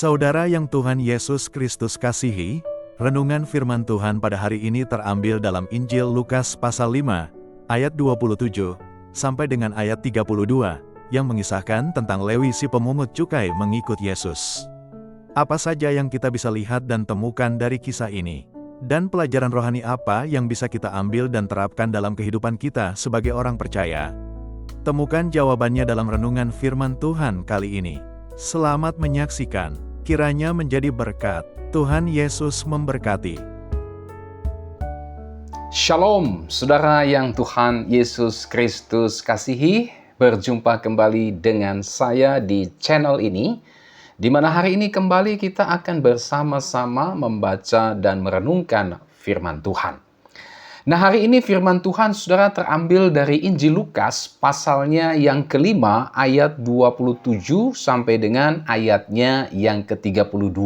Saudara yang Tuhan Yesus Kristus kasihi, renungan firman Tuhan pada hari ini terambil dalam Injil Lukas pasal 5, ayat 27, sampai dengan ayat 32, yang mengisahkan tentang Lewi si pemungut cukai mengikut Yesus. Apa saja yang kita bisa lihat dan temukan dari kisah ini? Dan pelajaran rohani apa yang bisa kita ambil dan terapkan dalam kehidupan kita sebagai orang percaya? Temukan jawabannya dalam renungan firman Tuhan kali ini. Selamat menyaksikan, kiranya menjadi berkat. Tuhan Yesus memberkati. Shalom, saudara yang Tuhan Yesus Kristus kasihi. Berjumpa kembali dengan saya di channel ini, di mana hari ini kembali kita akan bersama-sama membaca dan merenungkan firman Tuhan. Nah, hari ini firman Tuhan saudara terambil dari Injil Lukas pasalnya yang kelima ayat 27 sampai dengan ayatnya yang ke-32.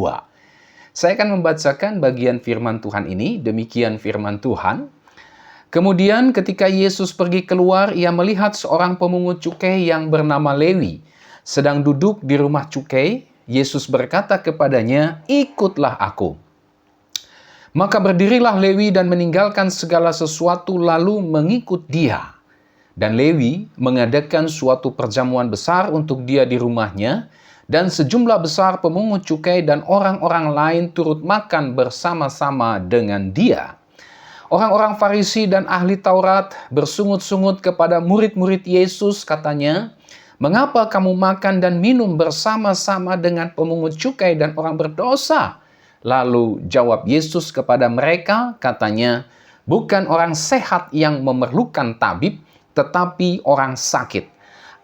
Saya akan membacakan bagian firman Tuhan ini, demikian firman Tuhan. Kemudian ketika Yesus pergi keluar, ia melihat seorang pemungut cukai yang bernama Lewi sedang duduk di rumah cukai. Yesus berkata kepadanya, "Ikutlah aku." Maka berdirilah Lewi dan meninggalkan segala sesuatu lalu mengikut dia. Dan Lewi mengadakan suatu perjamuan besar untuk dia di rumahnya, dan sejumlah besar pemungut cukai dan orang-orang lain turut makan bersama-sama dengan dia. Orang-orang Farisi dan ahli Taurat bersungut-sungut kepada murid-murid Yesus, katanya, "Mengapa kamu makan dan minum bersama-sama dengan pemungut cukai dan orang berdosa?" Lalu jawab Yesus kepada mereka, katanya, "Bukan orang sehat yang memerlukan tabib, tetapi orang sakit.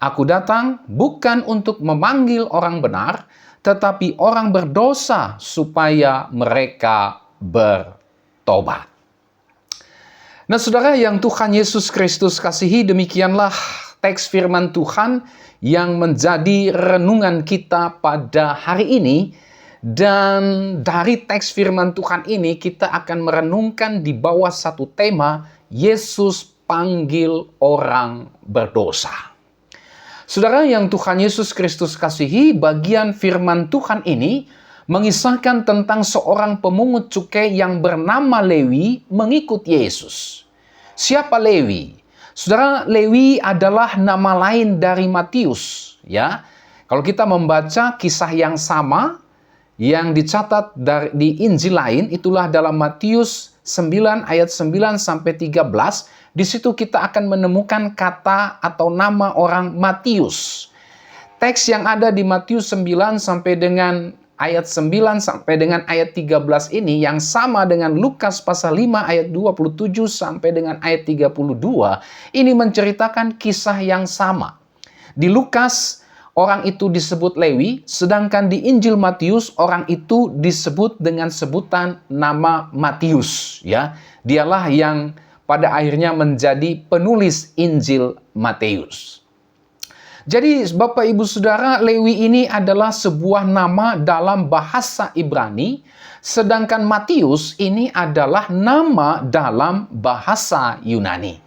Aku datang bukan untuk memanggil orang benar, tetapi orang berdosa supaya mereka bertobat." Nah, saudara yang Tuhan Yesus Kristus kasihi, demikianlah teks firman Tuhan yang menjadi renungan kita pada hari ini. Dan dari teks firman Tuhan ini kita akan merenungkan di bawah satu tema, Yesus panggil orang berdosa. Saudara yang Tuhan Yesus Kristus kasihi, bagian firman Tuhan ini mengisahkan tentang seorang pemungut cukai yang bernama Lewi mengikut Yesus. Siapa Lewi? Saudara, Lewi adalah nama lain dari Matius, ya. Kalau kita membaca kisah yang sama yang dicatat di Injil lain, itulah dalam Matius 9 ayat 9 sampai 13, di situ kita akan menemukan kata atau nama orang Matius. Teks yang ada di Matius 9 sampai dengan ayat 9 sampai dengan ayat 13 ini yang sama dengan Lukas pasal 5 ayat 27 sampai dengan ayat 32, ini menceritakan kisah yang sama. Di Lukas orang itu disebut Lewi, sedangkan di Injil Matius orang itu disebut dengan sebutan nama Matius, ya. Dialah yang pada akhirnya menjadi penulis Injil Matius. Jadi Bapak Ibu Saudara, Lewi ini adalah sebuah nama dalam bahasa Ibrani, sedangkan Matius ini adalah nama dalam bahasa Yunani.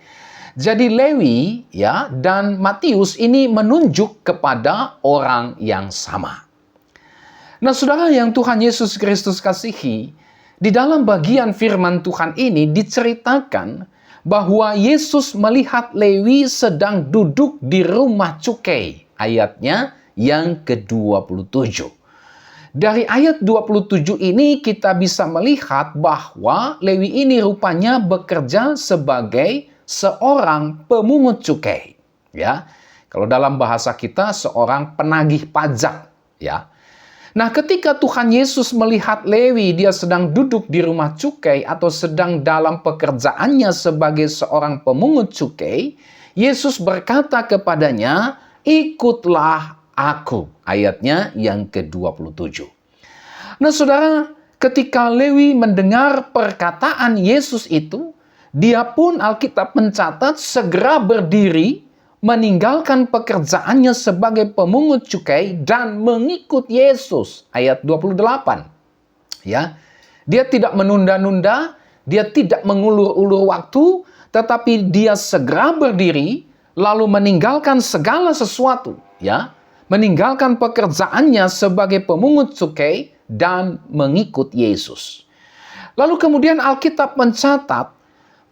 Jadi Lewi ya dan Matius ini menunjuk kepada orang yang sama. Nah, saudara yang Tuhan Yesus Kristus kasihi, di dalam bagian firman Tuhan ini diceritakan bahwa Yesus melihat Lewi sedang duduk di rumah cukai. Ayatnya yang ke-27. Dari ayat 27 ini kita bisa melihat bahwa Lewi ini rupanya bekerja sebagai seorang pemungut cukai, ya. Kalau dalam bahasa kita seorang penagih pajak, ya. Nah, ketika Tuhan Yesus melihat Lewi dia sedang duduk di rumah cukai atau sedang dalam pekerjaannya sebagai seorang pemungut cukai, Yesus berkata kepadanya, "Ikutlah aku." Ayatnya yang ke-27. Nah, saudara, ketika Lewi mendengar perkataan Yesus itu, dia pun Alkitab mencatat segera berdiri, meninggalkan pekerjaannya sebagai pemungut cukai dan mengikut Yesus. Ayat 28. Ya. Dia tidak menunda-nunda, dia tidak mengulur-ulur waktu, tetapi dia segera berdiri lalu meninggalkan segala sesuatu, ya. meninggalkan pekerjaannya sebagai pemungut cukai dan mengikut Yesus. Lalu kemudian Alkitab mencatat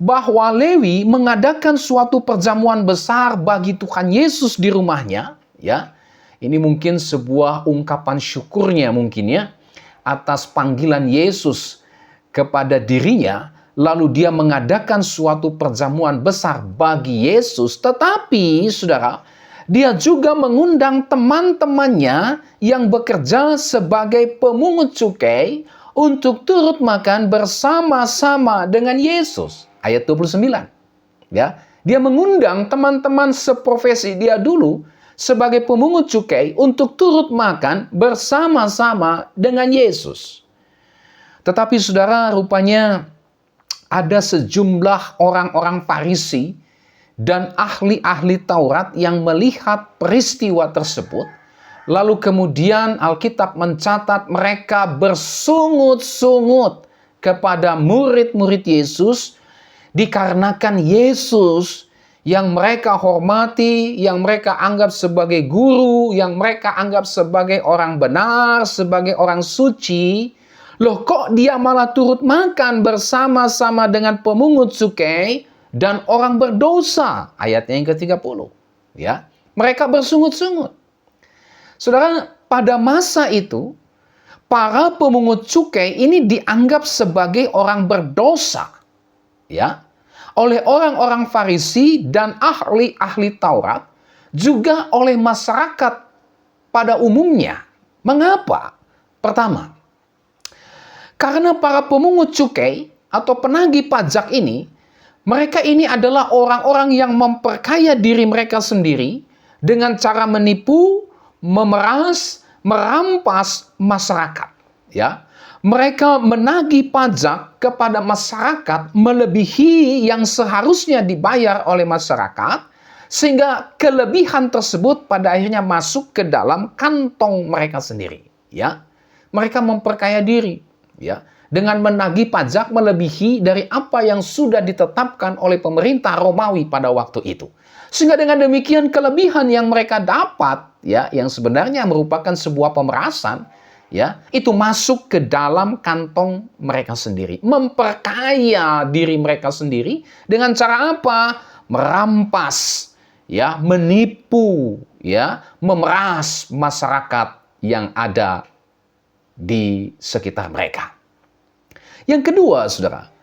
bahwa Lewi mengadakan suatu perjamuan besar bagi Tuhan Yesus di rumahnya, ya. Ini mungkin sebuah ungkapan syukurnya mungkin ya atas panggilan Yesus kepada dirinya, lalu dia mengadakan suatu perjamuan besar bagi Yesus, tetapi saudara, dia juga mengundang teman-temannya yang bekerja sebagai pemungut cukai untuk turut makan bersama-sama dengan Yesus. Ayat 29. Ya, dia mengundang teman-teman seprofesi dia dulu sebagai pemungut cukai untuk turut makan bersama-sama dengan Yesus. Tetapi saudara, rupanya ada sejumlah orang-orang Farisi dan ahli-ahli Taurat yang melihat peristiwa tersebut. Lalu kemudian Alkitab mencatat mereka bersungut-sungut kepada murid-murid Yesus dikarenakan Yesus yang mereka hormati, yang mereka anggap sebagai guru, yang mereka anggap sebagai orang benar, sebagai orang suci. Loh, kok dia malah turut makan bersama-sama dengan pemungut cukai dan orang berdosa? Ayatnya yang ke-30. Ya, mereka bersungut-sungut. Saudara, pada masa itu, para pemungut cukai ini dianggap sebagai orang berdosa. Ya, oleh orang-orang Farisi dan ahli-ahli Taurat, juga oleh masyarakat pada umumnya. Mengapa? Pertama, karena para pemungut cukai atau penagih pajak ini, mereka ini adalah orang-orang yang memperkaya diri mereka sendiri dengan cara menipu, memeras, merampas masyarakat. Ya, mereka menagih pajak kepada masyarakat melebihi yang seharusnya dibayar oleh masyarakat, sehingga kelebihan tersebut pada akhirnya masuk ke dalam kantong mereka sendiri. Ya, mereka memperkaya diri, ya, dengan menagih pajak melebihi dari apa yang sudah ditetapkan oleh pemerintah Romawi pada waktu itu. Sehingga dengan demikian kelebihan yang mereka dapat, ya, yang sebenarnya merupakan sebuah pemerasan, ya, itu masuk ke dalam kantong mereka sendiri. Memperkaya diri mereka sendiri dengan cara apa? Merampas, ya, menipu, ya, memeras masyarakat yang ada di sekitar mereka. Yang kedua, saudara,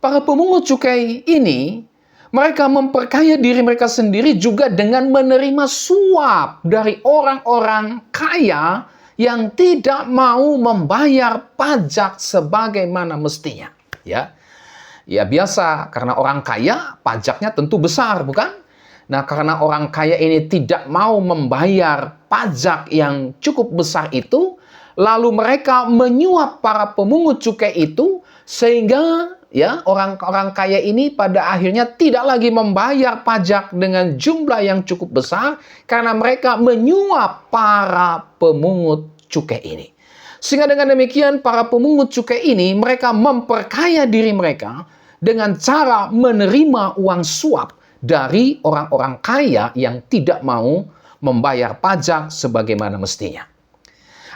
para pemungut cukai ini, mereka memperkaya diri mereka sendiri juga dengan menerima suap dari orang-orang kaya yang tidak mau membayar pajak sebagaimana mestinya. Ya, ya biasa, karena orang kaya pajaknya tentu besar, bukan? Nah, karena orang kaya ini tidak mau membayar pajak yang cukup besar itu, lalu mereka menyuap para pemungut cukai itu sehingga ya orang-orang kaya ini pada akhirnya tidak lagi membayar pajak dengan jumlah yang cukup besar karena mereka menyuap para pemungut cukai ini. Sehingga dengan demikian para pemungut cukai ini mereka memperkaya diri mereka dengan cara menerima uang suap dari orang-orang kaya yang tidak mau membayar pajak sebagaimana mestinya.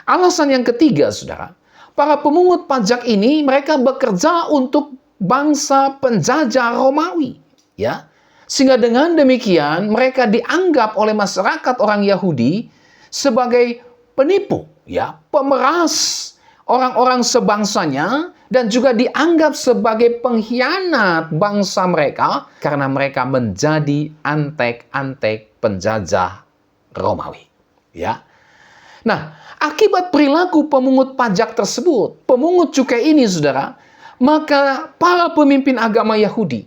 Alasan yang ketiga, saudara, para pemungut pajak ini mereka bekerja untuk bangsa penjajah Romawi, ya. Sehingga dengan demikian mereka dianggap oleh masyarakat orang Yahudi sebagai penipu, ya, pemeras orang-orang sebangsanya dan juga dianggap sebagai pengkhianat bangsa mereka karena mereka menjadi antek-antek penjajah Romawi, ya. Nah, akibat perilaku pemungut pajak tersebut, pemungut cukai ini, saudara, maka para pemimpin agama Yahudi,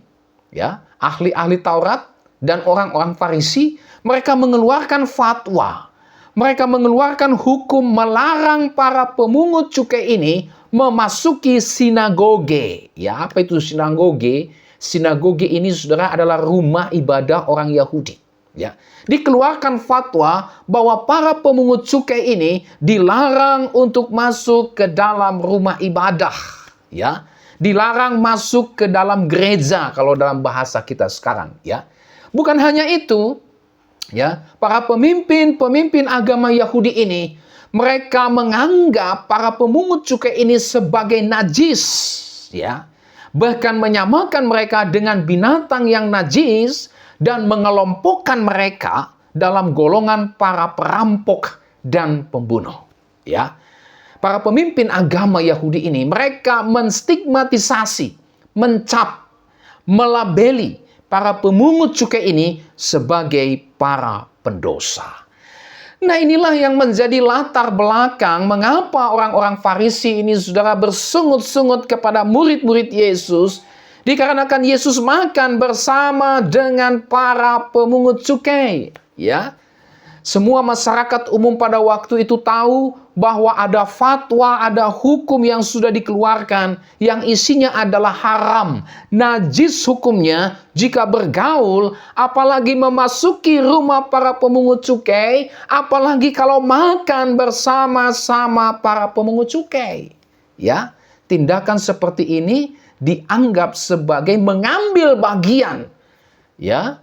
ya, ahli-ahli Taurat dan orang-orang Farisi, mereka mengeluarkan fatwa. Mereka mengeluarkan hukum melarang para pemungut cukai ini memasuki sinagoge. Ya, apa itu sinagoge? Sinagoge ini, saudara, adalah rumah ibadah orang Yahudi. Ya, dikeluarkan fatwa bahwa para pemungut cukai ini dilarang untuk masuk ke dalam rumah ibadah, ya, dilarang masuk ke dalam gereja kalau dalam bahasa kita sekarang, ya. Bukan hanya itu, Ya, para pemimpin agama Yahudi ini, mereka menganggap para pemungut cukai ini sebagai najis, ya. Bahkan menyamakan mereka dengan binatang yang najis dan mengelompokkan mereka dalam golongan para perampok dan pembunuh, ya. Para pemimpin agama Yahudi ini, mereka menstigmatisasi, mencap, melabeli para pemungut cukai ini sebagai para pendosa. Nah, inilah yang menjadi latar belakang mengapa orang-orang Farisi ini, saudara, bersungut-sungut kepada murid-murid Yesus, dikarenakan Yesus makan bersama dengan para pemungut cukai, ya. Semua masyarakat umum pada waktu itu tahu bahwa ada fatwa, ada hukum yang sudah dikeluarkan yang isinya adalah haram, najis hukumnya jika bergaul, apalagi memasuki rumah para pemungut cukai, apalagi kalau makan bersama-sama para pemungut cukai. Ya, tindakan seperti ini dianggap sebagai mengambil bagian, ya,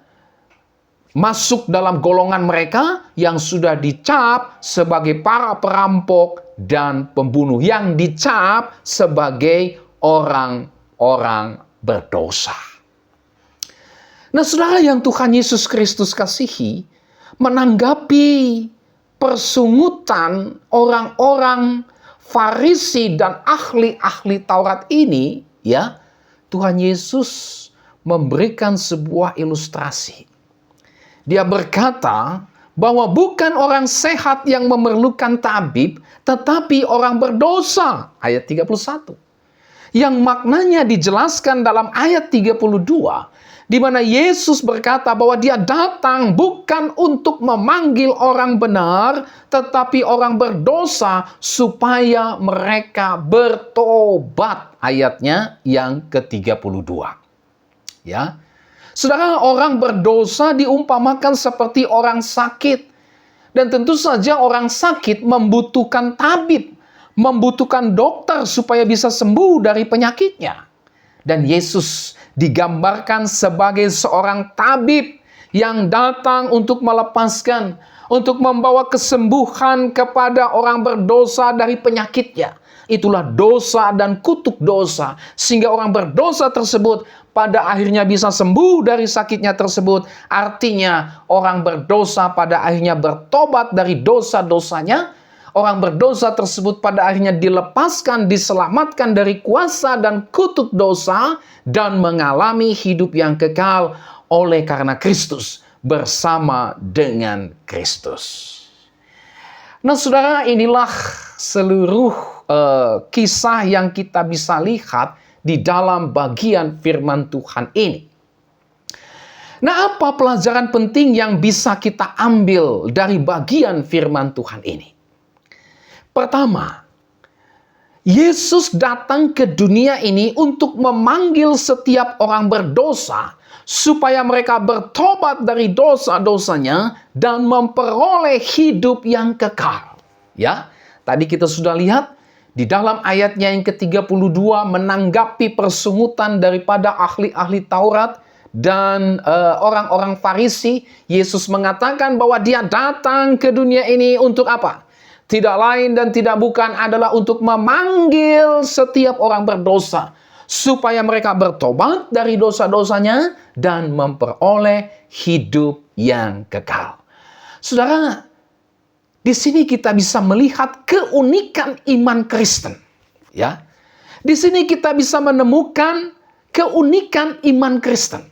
masuk dalam golongan mereka yang sudah dicap sebagai para perampok dan pembunuh, yang dicap sebagai orang-orang berdosa. Nah, saudara yang Tuhan Yesus Kristus kasihi, menanggapi persungutan orang-orang Farisi dan ahli-ahli Taurat ini, ya, Tuhan Yesus memberikan sebuah ilustrasi. Dia berkata bahwa bukan orang sehat yang memerlukan tabib, tetapi orang berdosa. Ayat 31. Yang maknanya dijelaskan dalam ayat 32, di mana Yesus berkata bahwa dia datang bukan untuk memanggil orang benar, tetapi orang berdosa supaya mereka bertobat. Ayatnya yang ke-32. Ya. Saudara, orang berdosa diumpamakan seperti orang sakit. Dan tentu saja orang sakit membutuhkan tabib, membutuhkan dokter supaya bisa sembuh dari penyakitnya. Dan Yesus digambarkan sebagai seorang tabib yang datang untuk melepaskan, untuk membawa kesembuhan kepada orang berdosa dari penyakitnya. Itulah dosa dan kutuk dosa, sehingga orang berdosa tersebut pada akhirnya bisa sembuh dari sakitnya tersebut. Artinya orang berdosa pada akhirnya bertobat dari dosa-dosanya. Orang berdosa tersebut pada akhirnya dilepaskan, diselamatkan dari kuasa dan kutuk dosa, dan mengalami hidup yang kekal oleh karena Kristus, bersama dengan Kristus. Nah, saudara, inilah seluruh kisah yang kita bisa lihat di dalam bagian firman Tuhan ini. Nah, apa pelajaran penting yang bisa kita ambil dari bagian firman Tuhan ini? Pertama, Yesus datang ke dunia ini untuk memanggil setiap orang berdosa supaya mereka bertobat dari dosa-dosanya dan memperoleh hidup yang kekal. Ya, tadi kita sudah lihat di dalam ayatnya yang ke-32 menanggapi persungutan daripada ahli-ahli Taurat dan orang-orang Farisi, Yesus mengatakan bahwa dia datang ke dunia ini untuk apa? Tidak lain dan tidak bukan adalah untuk memanggil setiap orang berdosa supaya mereka bertobat dari dosa-dosanya dan memperoleh hidup yang kekal. Saudara, di sini kita bisa melihat keunikan iman Kristen, ya. Di sini kita bisa menemukan keunikan iman Kristen,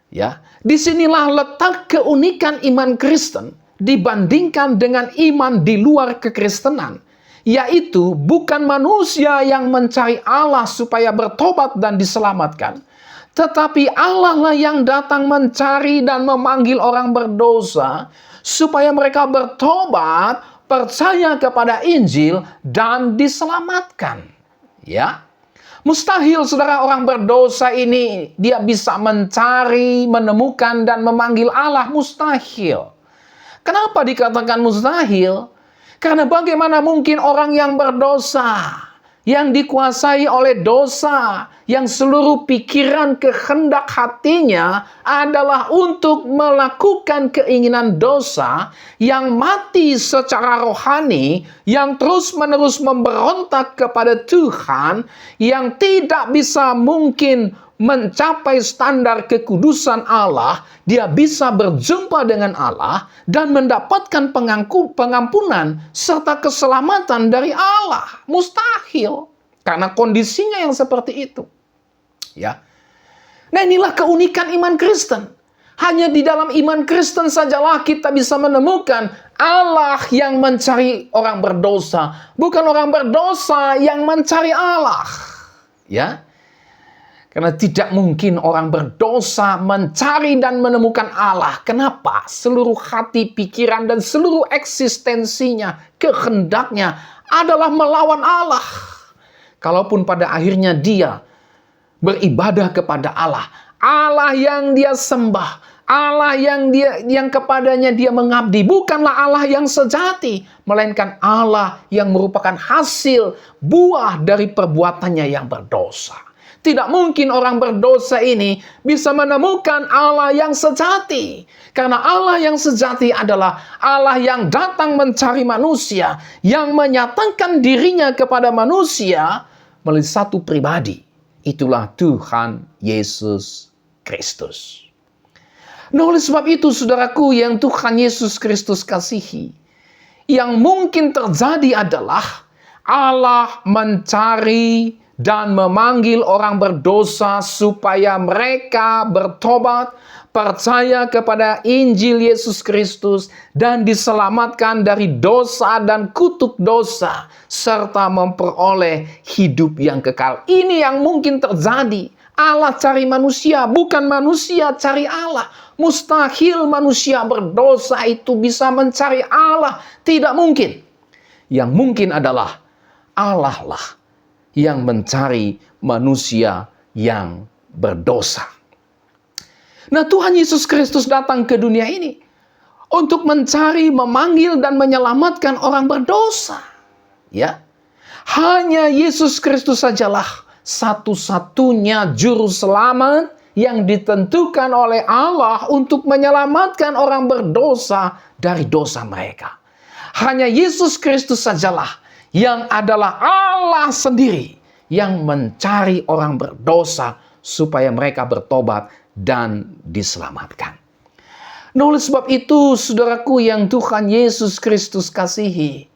ya. Disinilah letak keunikan iman Kristen dibandingkan dengan iman di luar kekristenan, yaitu bukan manusia yang mencari Allah supaya bertobat dan diselamatkan, tetapi Allah lah yang datang mencari dan memanggil orang berdosa supaya mereka bertobat, percaya kepada Injil, dan diselamatkan. Ya, mustahil, saudara, orang berdosa ini dia bisa mencari, menemukan, dan memanggil Allah. Mustahil. Kenapa dikatakan mustahil? Karena bagaimana mungkin orang yang berdosa, yang dikuasai oleh dosa, yang seluruh pikiran kehendak hatinya adalah untuk melakukan keinginan dosa, yang mati secara rohani, yang terus-menerus memberontak kepada Tuhan, yang tidak bisa mungkin mencapai standar kekudusan Allah, dia bisa berjumpa dengan Allah dan mendapatkan pengampunan serta keselamatan dari Allah. Mustahil, karena kondisinya yang seperti itu. Ya. Nah, inilah keunikan iman Kristen. Hanya di dalam iman Kristen sajalah kita bisa menemukan Allah yang mencari orang berdosa, bukan orang berdosa yang mencari Allah. Ya. Karena tidak mungkin orang berdosa mencari dan menemukan Allah. Kenapa? Seluruh hati, pikiran, dan seluruh eksistensinya, kehendaknya adalah melawan Allah. Kalaupun pada akhirnya dia beribadah kepada Allah, Allah yang dia sembah, Allah yang kepadanya dia mengabdi, bukanlah Allah yang sejati, melainkan Allah yang merupakan hasil buah dari perbuatannya yang berdosa. Tidak mungkin orang berdosa ini bisa menemukan Allah yang sejati. Karena Allah yang sejati adalah Allah yang datang mencari manusia, yang menyatakan dirinya kepada manusia melalui satu pribadi. Itulah Tuhan Yesus Kristus. Nah, oleh sebab itu, saudaraku yang Tuhan Yesus Kristus kasihi, yang mungkin terjadi adalah Allah mencari dan memanggil orang berdosa supaya mereka bertobat, percaya kepada Injil Yesus Kristus, dan diselamatkan dari dosa dan kutuk dosa, serta memperoleh hidup yang kekal. Ini yang mungkin terjadi. Allah cari manusia, bukan manusia cari Allah. Mustahil manusia berdosa itu bisa mencari Allah. Tidak mungkin. Yang mungkin adalah Allah lah yang mencari manusia yang berdosa. Nah, Tuhan Yesus Kristus datang ke dunia ini untuk mencari, memanggil, dan menyelamatkan orang berdosa. Ya, hanya Yesus Kristus sajalah satu-satunya juru selamat yang ditentukan oleh Allah untuk menyelamatkan orang berdosa dari dosa mereka. Hanya Yesus Kristus sajalah yang adalah Allah sendiri yang mencari orang berdosa supaya mereka bertobat dan diselamatkan. Nah, oleh sebab itu, saudaraku yang Tuhan Yesus Kristus kasihi,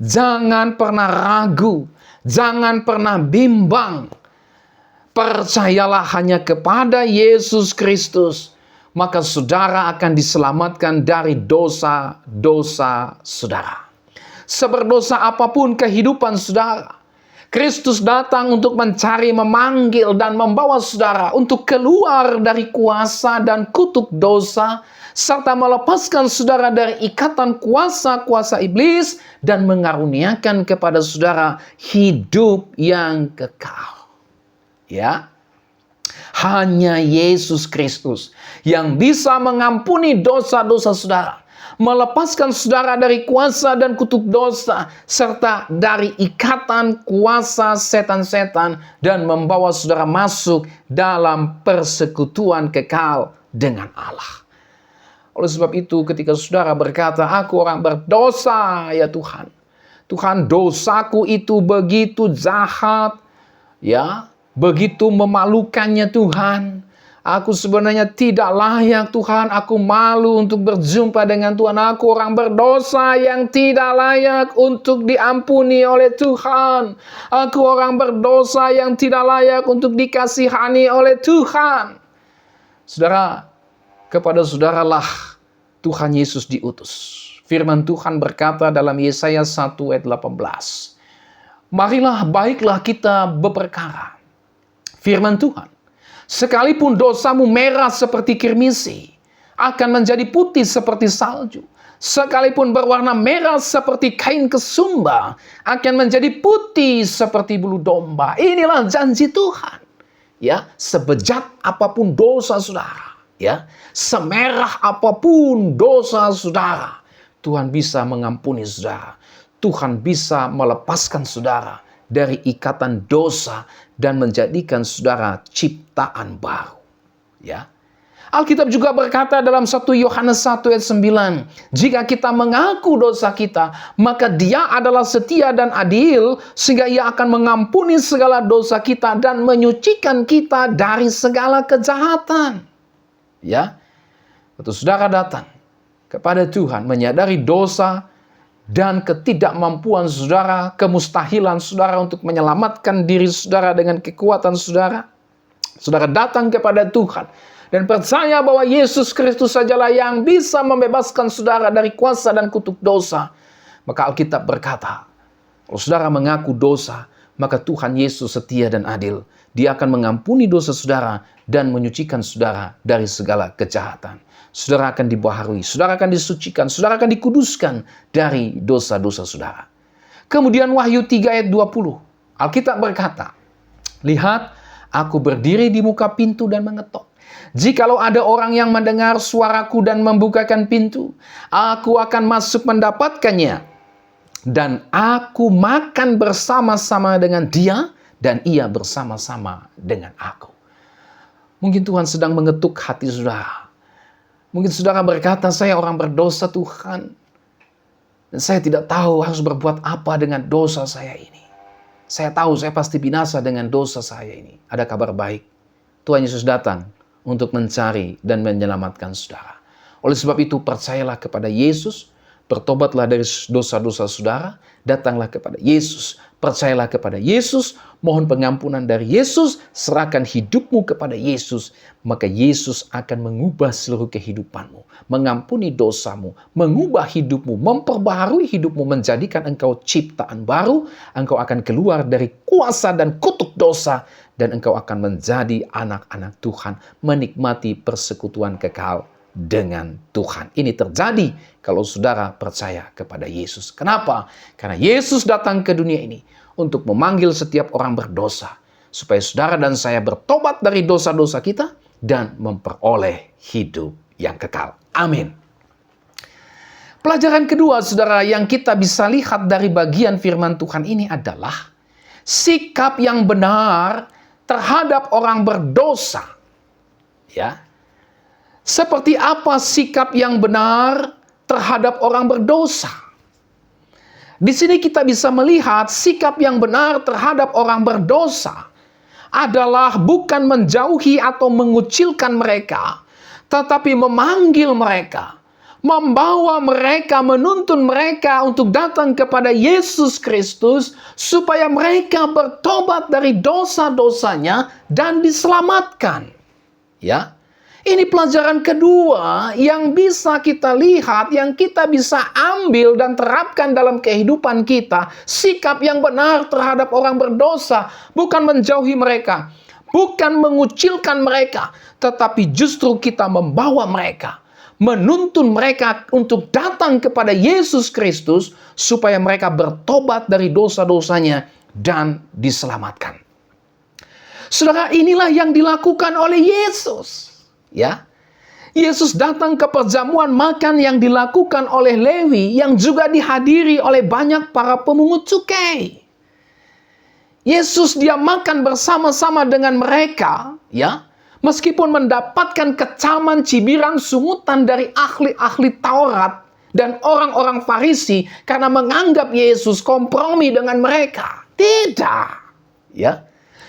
jangan pernah ragu, jangan pernah bimbang. Percayalah hanya kepada Yesus Kristus, maka saudara akan diselamatkan dari dosa-dosa saudara. Seberdosa apapun kehidupan saudara, Kristus datang untuk mencari, memanggil, dan membawa saudara untuk keluar dari kuasa dan kutuk dosa, serta melepaskan saudara dari ikatan kuasa-kuasa iblis, dan mengaruniakan kepada saudara hidup yang kekal. Ya, hanya Yesus Kristus yang bisa mengampuni dosa-dosa saudara, melepaskan saudara dari kuasa dan kutuk dosa, serta dari ikatan kuasa setan-setan, dan membawa saudara masuk dalam persekutuan kekal dengan Allah. Oleh sebab itu, ketika saudara berkata, "Aku orang berdosa, ya Tuhan. Tuhan, dosaku itu begitu jahat, ya, begitu memalukannya Tuhan. Aku sebenarnya tidak layak Tuhan, aku malu untuk berjumpa dengan Tuhan. Aku orang berdosa yang tidak layak untuk diampuni oleh Tuhan. Aku orang berdosa yang tidak layak untuk dikasihani oleh Tuhan." Saudara, kepada saudaralah Tuhan Yesus diutus. Firman Tuhan berkata dalam Yesaya 1 ayat 18. Marilah baiklah kita berperkara. Firman Tuhan. Sekalipun dosamu merah seperti kirmisi, akan menjadi putih seperti salju. Sekalipun berwarna merah seperti kain kesumba, akan menjadi putih seperti bulu domba. Inilah janji Tuhan. Ya, sebejat apapun dosa saudara, ya, semerah apapun dosa saudara, Tuhan bisa mengampuni saudara. Tuhan bisa melepaskan saudara dari ikatan dosa dan menjadikan saudara ciptaan baru. Ya. Alkitab juga berkata dalam 1 Yohanes 1 ayat 9, jika kita mengaku dosa kita, maka Dia adalah setia dan adil, sehingga Ia akan mengampuni segala dosa kita dan menyucikan kita dari segala kejahatan. Ya, waktu saudara datang kepada Tuhan, menyadari dosa dan ketidakmampuan saudara, kemustahilan saudara untuk menyelamatkan diri saudara dengan kekuatan saudara, saudara datang kepada Tuhan dan percaya bahwa Yesus Kristus sajalah yang bisa membebaskan saudara dari kuasa dan kutuk dosa. Maka Alkitab berkata, kalau saudara mengaku dosa, maka Tuhan Yesus setia dan adil. Dia akan mengampuni dosa saudara dan menyucikan saudara dari segala kejahatan. Saudara akan dibaharui, saudara akan disucikan, saudara akan dikuduskan dari dosa-dosa saudara. Kemudian Wahyu 3 ayat 20, Alkitab berkata, lihat, aku berdiri di muka pintu dan mengetok. Jikalau ada orang yang mendengar suaraku dan membukakan pintu, aku akan masuk mendapatkannya. Dan aku makan bersama-sama dengan dia, dan ia bersama-sama dengan aku. Mungkin Tuhan sedang mengetuk hati saudara. Mungkin saudara berkata, saya orang berdosa Tuhan. Dan saya tidak tahu harus berbuat apa dengan dosa saya ini. Saya tahu saya pasti binasa dengan dosa saya ini. Ada kabar baik. Tuhan Yesus datang untuk mencari dan menyelamatkan saudara. Oleh sebab itu, percayalah kepada Yesus, bertobatlah dari dosa-dosa saudara, datanglah kepada Yesus, percayalah kepada Yesus, mohon pengampunan dari Yesus, serahkan hidupmu kepada Yesus, maka Yesus akan mengubah seluruh kehidupanmu, mengampuni dosamu, mengubah hidupmu, memperbaharui hidupmu, menjadikan engkau ciptaan baru, engkau akan keluar dari kuasa dan kutuk dosa, dan engkau akan menjadi anak-anak Tuhan, menikmati persekutuan kekal dengan Tuhan. Ini terjadi kalau saudara percaya kepada Yesus. Kenapa? Karena Yesus datang ke dunia ini untuk memanggil setiap orang berdosa, supaya saudara dan saya bertobat dari dosa-dosa kita dan memperoleh hidup yang kekal. Amin. Pelajaran kedua, saudara, yang kita bisa lihat dari bagian firman Tuhan ini adalah sikap yang benar terhadap orang berdosa. Ya. Seperti apa sikap yang benar terhadap orang berdosa? Di sini kita bisa melihat sikap yang benar terhadap orang berdosa adalah bukan menjauhi atau mengucilkan mereka, tetapi memanggil mereka, membawa mereka, menuntun mereka untuk datang kepada Yesus Kristus supaya mereka bertobat dari dosa-dosanya dan diselamatkan. Ya. Ini pelajaran kedua yang bisa kita lihat, yang kita bisa ambil dan terapkan dalam kehidupan kita. Sikap yang benar terhadap orang berdosa, bukan menjauhi mereka, bukan mengucilkan mereka, tetapi justru kita membawa mereka, menuntun mereka untuk datang kepada Yesus Kristus supaya mereka bertobat dari dosa-dosanya dan diselamatkan. Saudara, inilah yang dilakukan oleh Yesus. Ya, Yesus datang ke perjamuan makan yang dilakukan oleh Lewi yang juga dihadiri oleh banyak para pemungut cukai. Yesus dia makan bersama-sama dengan mereka, ya, meskipun mendapatkan kecaman, cibiran, sungutan dari ahli-ahli Taurat dan orang-orang Farisi karena menganggap Yesus kompromi dengan mereka. Tidak, ya.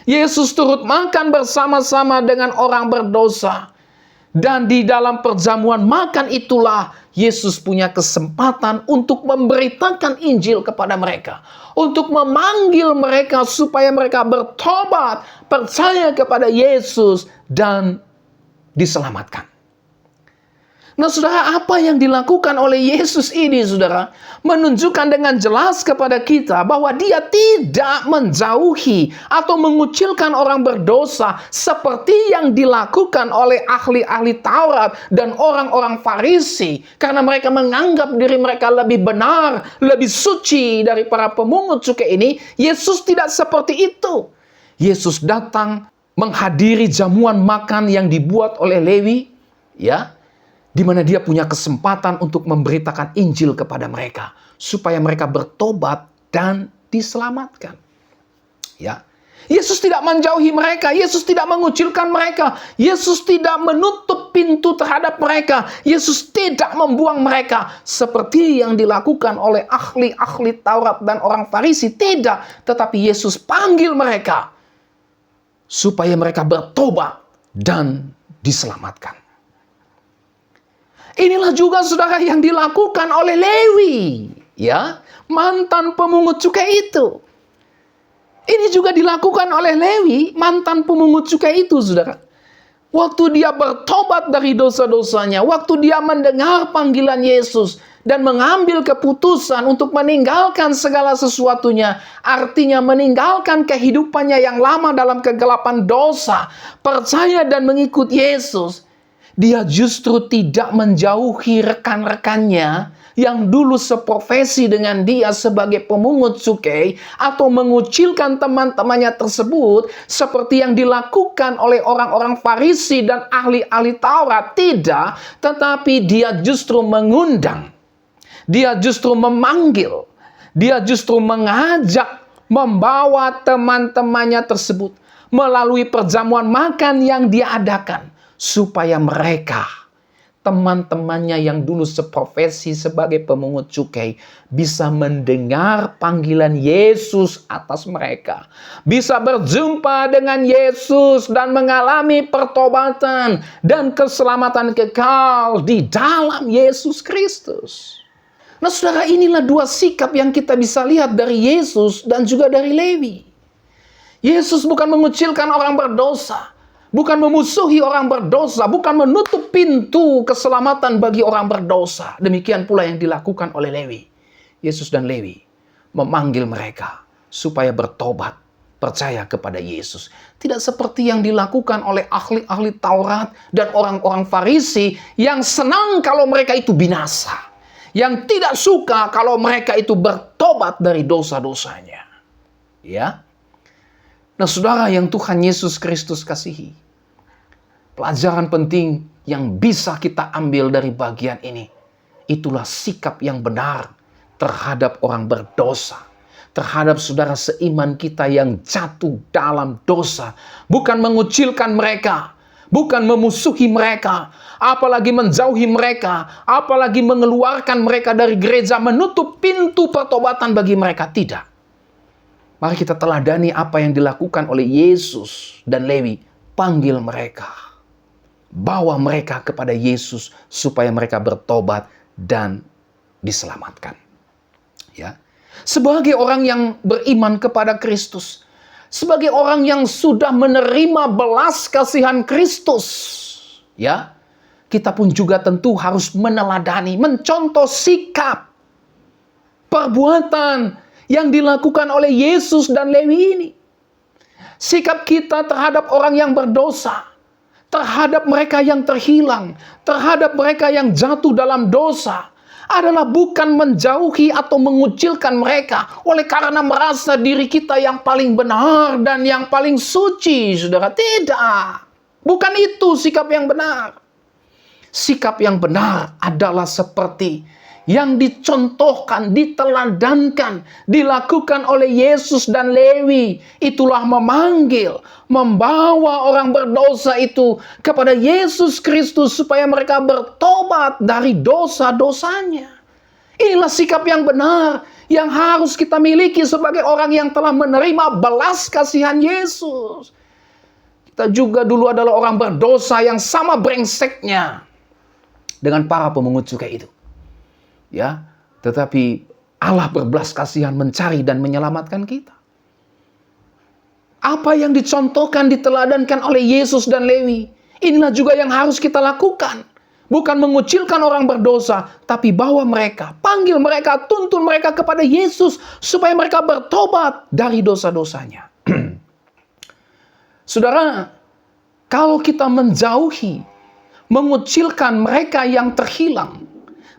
Yesus turut makan bersama-sama dengan orang berdosa. Dan di dalam perjamuan makan itulah Yesus punya kesempatan untuk memberitakan Injil kepada mereka. Untuk memanggil mereka supaya mereka bertobat, percaya kepada Yesus dan diselamatkan. Nah, saudara, apa yang dilakukan oleh Yesus ini, saudara, menunjukkan dengan jelas kepada kita bahwa dia tidak menjauhi atau mengucilkan orang berdosa seperti yang dilakukan oleh ahli-ahli Taurat dan orang-orang Farisi. Karena mereka menganggap diri mereka lebih benar, lebih suci dari para pemungut cukai ini. Yesus tidak seperti itu. Yesus datang menghadiri jamuan makan yang dibuat oleh Lewi, ya, di mana dia punya kesempatan untuk memberitakan Injil kepada mereka, supaya mereka bertobat dan diselamatkan. Ya. Yesus tidak menjauhi mereka, Yesus tidak mengucilkan mereka, Yesus tidak menutup pintu terhadap mereka, Yesus tidak membuang mereka seperti yang dilakukan oleh ahli-ahli Taurat dan orang Farisi. Tidak, tetapi Yesus panggil mereka supaya mereka bertobat dan diselamatkan. Inilah juga saudara yang dilakukan oleh Lewi, ya, mantan pemungut cukai itu. Ini juga dilakukan oleh Lewi, mantan pemungut cukai itu, saudara. Waktu dia bertobat dari dosa-dosanya, waktu dia mendengar panggilan Yesus dan mengambil keputusan untuk meninggalkan segala sesuatunya, artinya meninggalkan kehidupannya yang lama dalam kegelapan dosa, percaya dan mengikut Yesus, dia justru tidak menjauhi rekan-rekannya yang dulu seprofesi dengan dia sebagai pemungut cukai atau mengucilkan teman-temannya tersebut seperti yang dilakukan oleh orang-orang Farisi dan ahli-ahli Taurat. Tidak, tetapi dia justru mengundang, dia justru memanggil, dia justru mengajak, membawa teman-temannya tersebut melalui perjamuan makan yang dia adakan supaya mereka, teman-temannya yang dulu seprofesi sebagai pemungut cukai, bisa mendengar panggilan Yesus atas mereka. Bisa berjumpa dengan Yesus dan mengalami pertobatan dan keselamatan kekal di dalam Yesus Kristus. Nah saudara, inilah dua sikap yang kita bisa lihat dari Yesus dan juga dari Lewi. Yesus bukan mengucilkan orang berdosa, bukan memusuhi orang berdosa, bukan menutup pintu keselamatan bagi orang berdosa. Demikian pula yang dilakukan oleh Lewi. Yesus dan Lewi memanggil mereka supaya bertobat, percaya kepada Yesus. Tidak seperti yang dilakukan oleh ahli-ahli Taurat dan orang-orang Farisi yang senang kalau mereka itu binasa, yang tidak suka kalau mereka itu bertobat dari dosa-dosanya. Ya. Nah saudara yang Tuhan Yesus Kristus kasihi, pelajaran penting yang bisa kita ambil dari bagian ini, itulah sikap yang benar terhadap orang berdosa, terhadap saudara seiman kita yang jatuh dalam dosa. Bukan mengucilkan mereka, bukan memusuhi mereka, apalagi menjauhi mereka, apalagi mengeluarkan mereka dari gereja, menutup pintu pertobatan bagi mereka. Tidak. Mari kita teladani apa yang dilakukan oleh Yesus dan Lewi. Panggil mereka, bawa mereka kepada Yesus supaya mereka bertobat dan diselamatkan. Ya. Sebagai orang yang beriman kepada Kristus, sebagai orang yang sudah menerima belas kasihan Kristus, ya, kita pun juga tentu harus meneladani, mencontoh sikap, perbuatan yang dilakukan oleh Yesus dan Lewi ini. Sikap kita terhadap orang yang berdosa, terhadap mereka yang terhilang, terhadap mereka yang jatuh dalam dosa, adalah bukan menjauhi atau mengucilkan mereka oleh karena merasa diri kita yang paling benar dan yang paling suci, saudara. Tidak. Bukan itu sikap yang benar. Sikap yang benar adalah seperti yang dicontohkan, diteladankan, dilakukan oleh Yesus dan Lewi. Itulah memanggil, membawa orang berdosa itu kepada Yesus Kristus supaya mereka bertobat dari dosa-dosanya. Inilah sikap yang benar yang harus kita miliki sebagai orang yang telah menerima belas kasihan Yesus. Kita juga dulu adalah orang berdosa yang sama brengseknya dengan para pemungut cukai itu. Ya, tetapi Allah berbelas kasihan mencari dan menyelamatkan kita. Apa yang dicontohkan, diteladankan oleh Yesus dan Lewi, inilah juga yang harus kita lakukan. Bukan mengucilkan orang berdosa, tapi bawa mereka, panggil mereka, tuntun mereka kepada Yesus supaya mereka bertobat dari dosa-dosanya. Saudara, kalau kita menjauhi, mengucilkan mereka yang terhilang,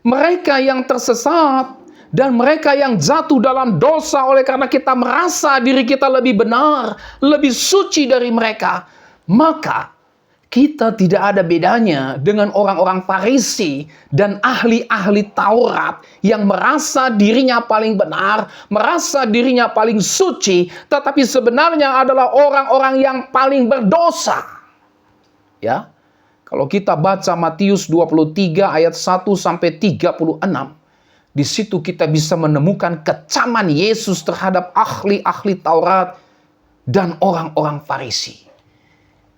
mereka yang tersesat, dan mereka yang jatuh dalam dosa oleh karena kita merasa diri kita lebih benar, lebih suci dari mereka, maka Kita tidak ada bedanya dengan orang-orang Farisi dan ahli-ahli Taurat yang merasa dirinya paling benar, merasa dirinya paling suci, tetapi sebenarnya adalah orang-orang yang paling berdosa. Ya. Kalau kita baca Matius 23 ayat 1 sampai 36, di situ kita bisa menemukan kecaman Yesus terhadap ahli-ahli Taurat dan orang-orang Farisi.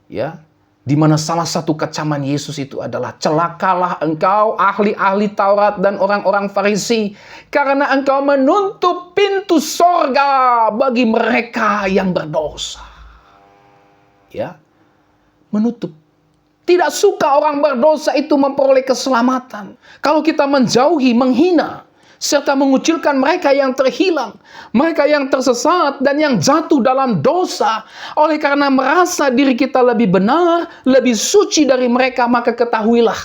Ya, di mana salah satu kecaman Yesus itu adalah, celakalah engkau ahli-ahli Taurat dan orang-orang Farisi, karena engkau menutup pintu sorga bagi mereka yang berdosa. Ya, menutup. Tidak suka orang berdosa itu memperoleh keselamatan. Kalau kita menjauhi, menghina, serta mengucilkan mereka yang terhilang, mereka yang tersesat dan yang jatuh dalam dosa, oleh karena merasa diri kita lebih benar, lebih suci dari mereka, maka ketahuilah,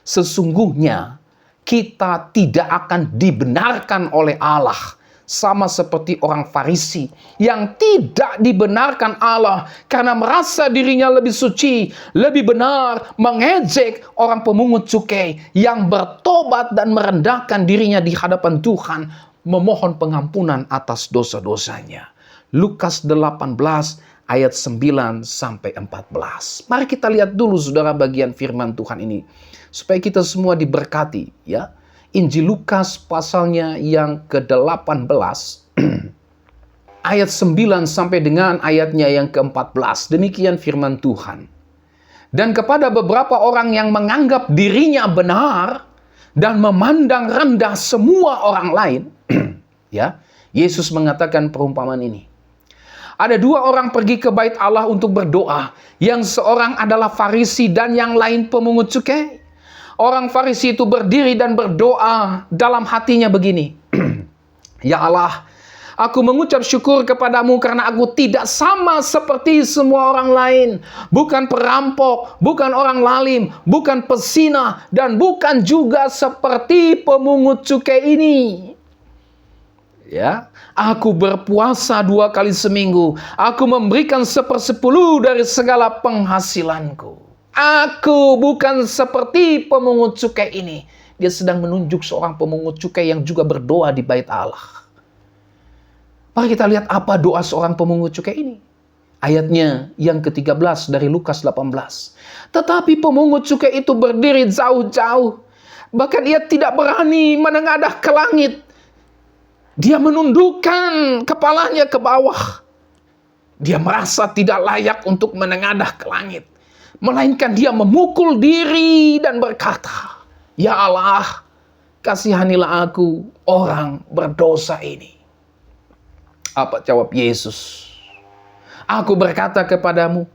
sesungguhnya kita tidak akan dibenarkan oleh Allah. Sama seperti orang Farisi yang tidak dibenarkan Allah karena merasa dirinya lebih suci, lebih benar, mengejek orang pemungut cukai yang bertobat dan merendahkan dirinya di hadapan Tuhan, memohon pengampunan atas dosa-dosanya. Lukas 18 ayat 9 sampai 14. Mari kita lihat dulu saudara bagian firman Tuhan ini supaya kita semua diberkati, ya. Injil Lukas pasalnya yang ke-18 ayat 9 sampai dengan ayatnya yang ke-14. Demikian firman Tuhan. Dan kepada beberapa orang yang menganggap dirinya benar dan memandang rendah semua orang lain, ya, Yesus mengatakan perumpamaan ini. Ada dua orang pergi ke bait Allah untuk berdoa. Yang seorang adalah Farisi dan yang lain pemungut cukai. Orang Farisi itu berdiri dan berdoa dalam hatinya begini. Ya Allah, aku mengucap syukur kepadamu karena aku tidak sama seperti semua orang lain. Bukan perampok, bukan orang lalim, bukan pezinah, dan bukan juga seperti pemungut cukai ini. Ya, aku berpuasa 2 kali seminggu. Aku memberikan 1/10 dari segala penghasilanku. Aku bukan seperti pemungut cukai ini. Dia sedang menunjuk seorang pemungut cukai yang juga berdoa di bait Allah. Mari kita lihat apa doa seorang pemungut cukai ini. Ayatnya yang ke-13 dari Lukas 18. Tetapi pemungut cukai itu berdiri jauh-jauh. Bahkan ia tidak berani menengadah ke langit. Dia menundukkan kepalanya ke bawah. Dia merasa tidak layak untuk menengadah ke langit. Melainkan dia memukul diri dan berkata, Ya Allah, kasihanilah aku, orang berdosa ini. Apa jawab Yesus? Aku berkata kepadamu,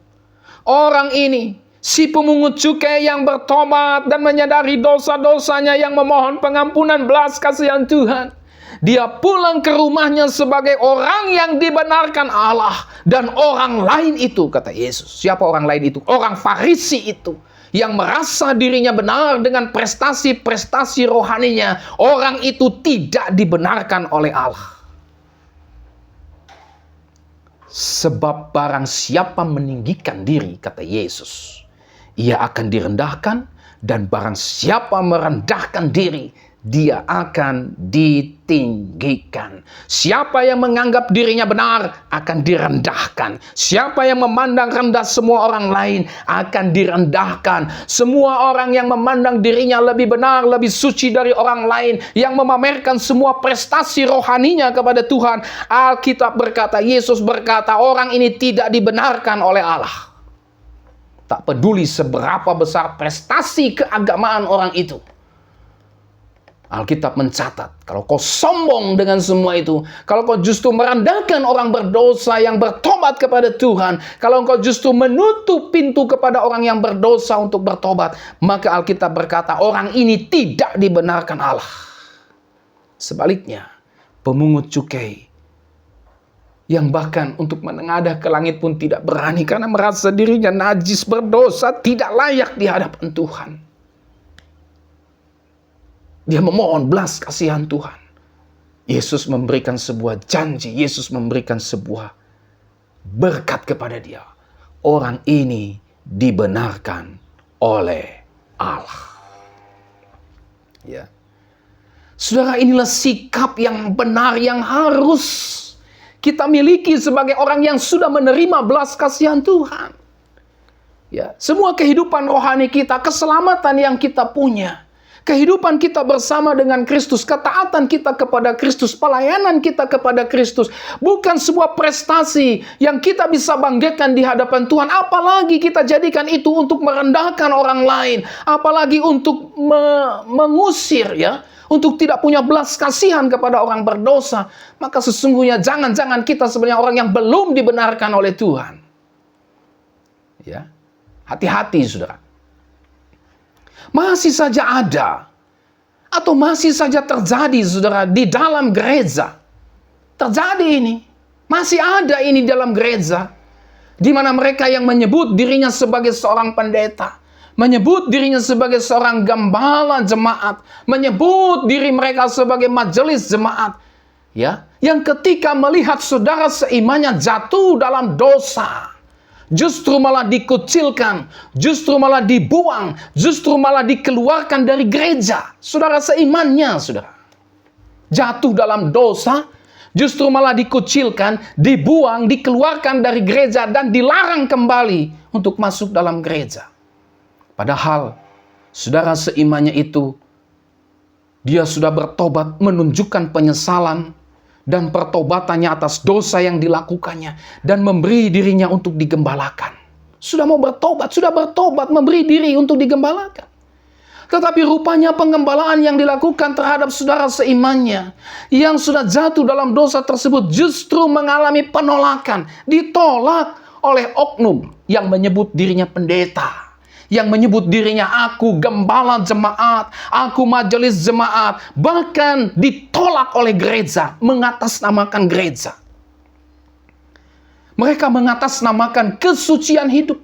orang ini, si pemungut cukai yang bertobat dan menyadari dosa-dosanya, yang memohon pengampunan belas kasihan Tuhan, dia pulang ke rumahnya sebagai orang yang dibenarkan Allah. Dan orang lain itu, kata Yesus. Siapa orang lain itu? Orang Farisi itu. Yang merasa dirinya benar dengan prestasi-prestasi rohaninya. Orang itu tidak dibenarkan oleh Allah. Sebab barang siapa meninggikan diri, kata Yesus, ia akan direndahkan. Dan barang siapa merendahkan diri, dia akan ditinggikan. Siapa yang menganggap dirinya benar akan direndahkan. Siapa yang memandang rendah semua orang lain akan direndahkan. Semua orang yang memandang dirinya lebih benar, lebih suci dari orang lain, yang memamerkan semua prestasi rohaninya kepada Tuhan, Alkitab berkata, Yesus berkata, orang ini tidak dibenarkan oleh Allah. Tak peduli seberapa besar prestasi keagamaan orang itu. Alkitab mencatat, kalau kau sombong dengan semua itu, kalau kau justru merendahkan orang berdosa yang bertobat kepada Tuhan, kalau kau justru menutup pintu kepada orang yang berdosa untuk bertobat, maka Alkitab berkata, orang ini tidak dibenarkan Allah. Sebaliknya, pemungut cukai yang bahkan untuk menengadah ke langit pun tidak berani karena merasa dirinya najis, berdosa, tidak layak di hadapan Tuhan. Dia memohon belas kasihan Tuhan. Yesus memberikan sebuah janji, Yesus memberikan sebuah berkat kepada dia. Orang ini dibenarkan oleh Allah. Ya. Saudara, inilah sikap yang benar yang harus kita miliki sebagai orang yang sudah menerima belas kasihan Tuhan. Ya, semua kehidupan rohani kita, keselamatan yang kita punya, kehidupan kita bersama dengan Kristus, ketaatan kita kepada Kristus, pelayanan kita kepada Kristus, bukan sebuah prestasi yang kita bisa banggakan di hadapan Tuhan. Apalagi kita jadikan itu untuk merendahkan orang lain, apalagi untuk mengusir, ya, untuk tidak punya belas kasihan kepada orang berdosa. Maka sesungguhnya jangan-jangan kita sebenarnya orang yang belum dibenarkan oleh Tuhan. Ya, hati-hati saudara. Masih saja ada atau masih saja terjadi saudara di dalam gereja. Terjadi ini. Masih ada ini dalam gereja. Di mana mereka yang menyebut dirinya sebagai seorang pendeta, menyebut dirinya sebagai seorang gembala jemaat, menyebut diri mereka sebagai majelis jemaat, ya, yang ketika melihat saudara seimannya jatuh dalam dosa, justru malah dikucilkan, justru malah dibuang, justru malah dikeluarkan dari gereja. Saudara seimannya, saudara, jatuh dalam dosa, justru malah dikucilkan, dibuang, dikeluarkan dari gereja, dan dilarang kembali untuk masuk dalam gereja. Padahal, saudara seimannya itu, dia sudah bertobat, menunjukkan penyesalan dan pertobatannya atas dosa yang dilakukannya, dan memberi dirinya untuk digembalakan. Sudah mau bertobat, memberi diri untuk digembalakan. Tetapi rupanya penggembalaan yang dilakukan terhadap saudara seimannya yang sudah jatuh dalam dosa tersebut justru mengalami penolakan, ditolak oleh oknum yang menyebut dirinya pendeta, yang menyebut dirinya aku gembala jemaat, aku majelis jemaat, bahkan ditolak oleh gereja, mengatasnamakan gereja. Mereka mengatasnamakan kesucian hidup.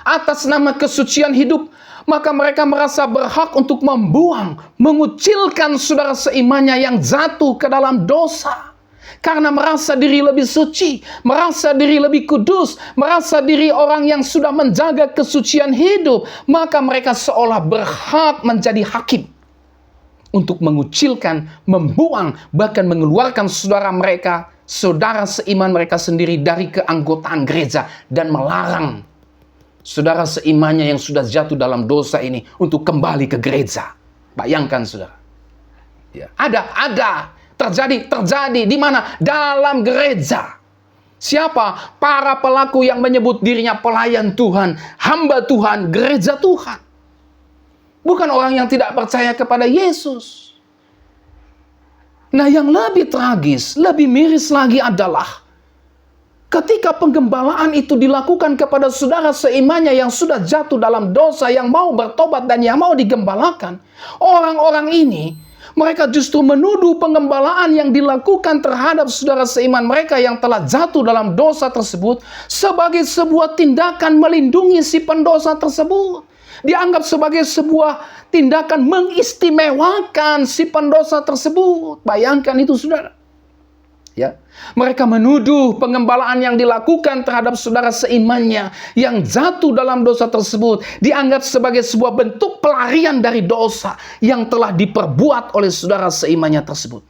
Atas nama kesucian hidup, maka mereka merasa berhak untuk membuang, mengucilkan saudara seimannya yang jatuh ke dalam dosa. Karena merasa diri lebih suci, merasa diri lebih kudus, merasa diri orang yang sudah menjaga kesucian hidup, maka mereka seolah berhak menjadi hakim untuk mengucilkan, membuang, bahkan mengeluarkan saudara seiman mereka sendiri dari keanggotaan gereja, dan melarang saudara seimannya yang sudah jatuh dalam dosa ini untuk kembali ke gereja. Bayangkan saudara. Ya, ada. Terjadi di mana? Dalam gereja. Siapa? Para pelaku yang menyebut dirinya pelayan Tuhan, hamba Tuhan, gereja Tuhan. Bukan orang yang tidak percaya kepada Yesus. Nah, yang lebih tragis, lebih miris lagi adalah ketika penggembalaan itu dilakukan kepada saudara seimannya yang sudah jatuh dalam dosa, yang mau bertobat dan yang mau digembalakan. Orang-orang ini, mereka justru menuduh penggembalaan yang dilakukan terhadap saudara seiman mereka yang telah jatuh dalam dosa tersebut sebagai sebuah tindakan melindungi si pendosa tersebut. Dianggap sebagai sebuah tindakan mengistimewakan si pendosa tersebut. Bayangkan itu saudara. Ya, mereka menuduh penggembalaan yang dilakukan terhadap saudara seimannya yang jatuh dalam dosa tersebut dianggap sebagai sebuah bentuk pelarian dari dosa yang telah diperbuat oleh saudara seimannya tersebut.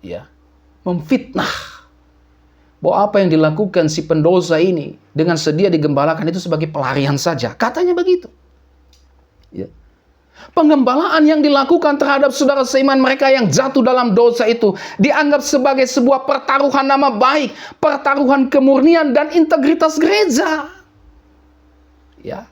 Ya, memfitnah bahwa apa yang dilakukan si pendosa ini dengan sedia digembalakan itu sebagai pelarian saja. Katanya begitu. Ya. Penggembalaan yang dilakukan terhadap saudara seiman mereka yang jatuh dalam dosa itu dianggap sebagai sebuah pertaruhan nama baik, pertaruhan kemurnian dan integritas gereja. Ya.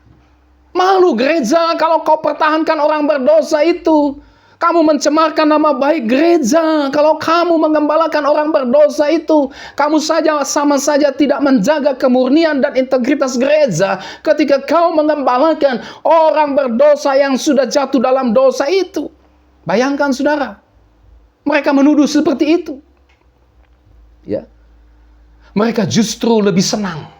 Malu gereja kalau kau pertahankan orang berdosa itu. Kamu mencemarkan nama baik gereja. Kalau kamu menggembalakan orang berdosa itu, kamu sama saja tidak menjaga kemurnian dan integritas gereja ketika kau menggembalakan orang berdosa yang sudah jatuh dalam dosa itu. Bayangkan saudara, mereka menuduh seperti itu. Ya. Mereka justru lebih senang.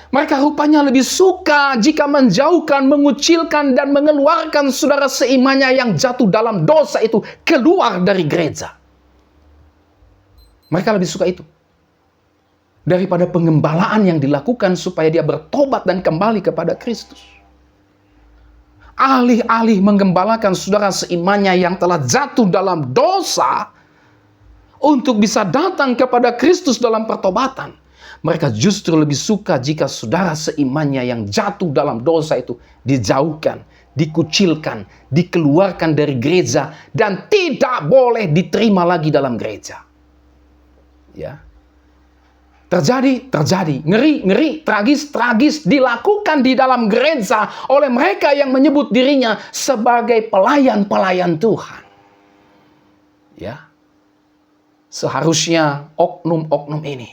Mereka rupanya lebih suka jika menjauhkan, mengucilkan, dan mengeluarkan saudara seimannya yang jatuh dalam dosa itu keluar dari gereja. Mereka lebih suka itu daripada pengembalaan yang dilakukan supaya dia bertobat dan kembali kepada Kristus. Alih-alih menggembalakan saudara seimannya yang telah jatuh dalam dosa untuk bisa datang kepada Kristus dalam pertobatan, mereka justru lebih suka jika saudara seimannya yang jatuh dalam dosa itu dijauhkan, dikucilkan, dikeluarkan dari gereja, dan tidak boleh diterima lagi dalam gereja. Ya. Terjadi, ngeri, tragis dilakukan di dalam gereja oleh mereka yang menyebut dirinya sebagai pelayan-pelayan Tuhan. Ya. Seharusnya oknum-oknum ini,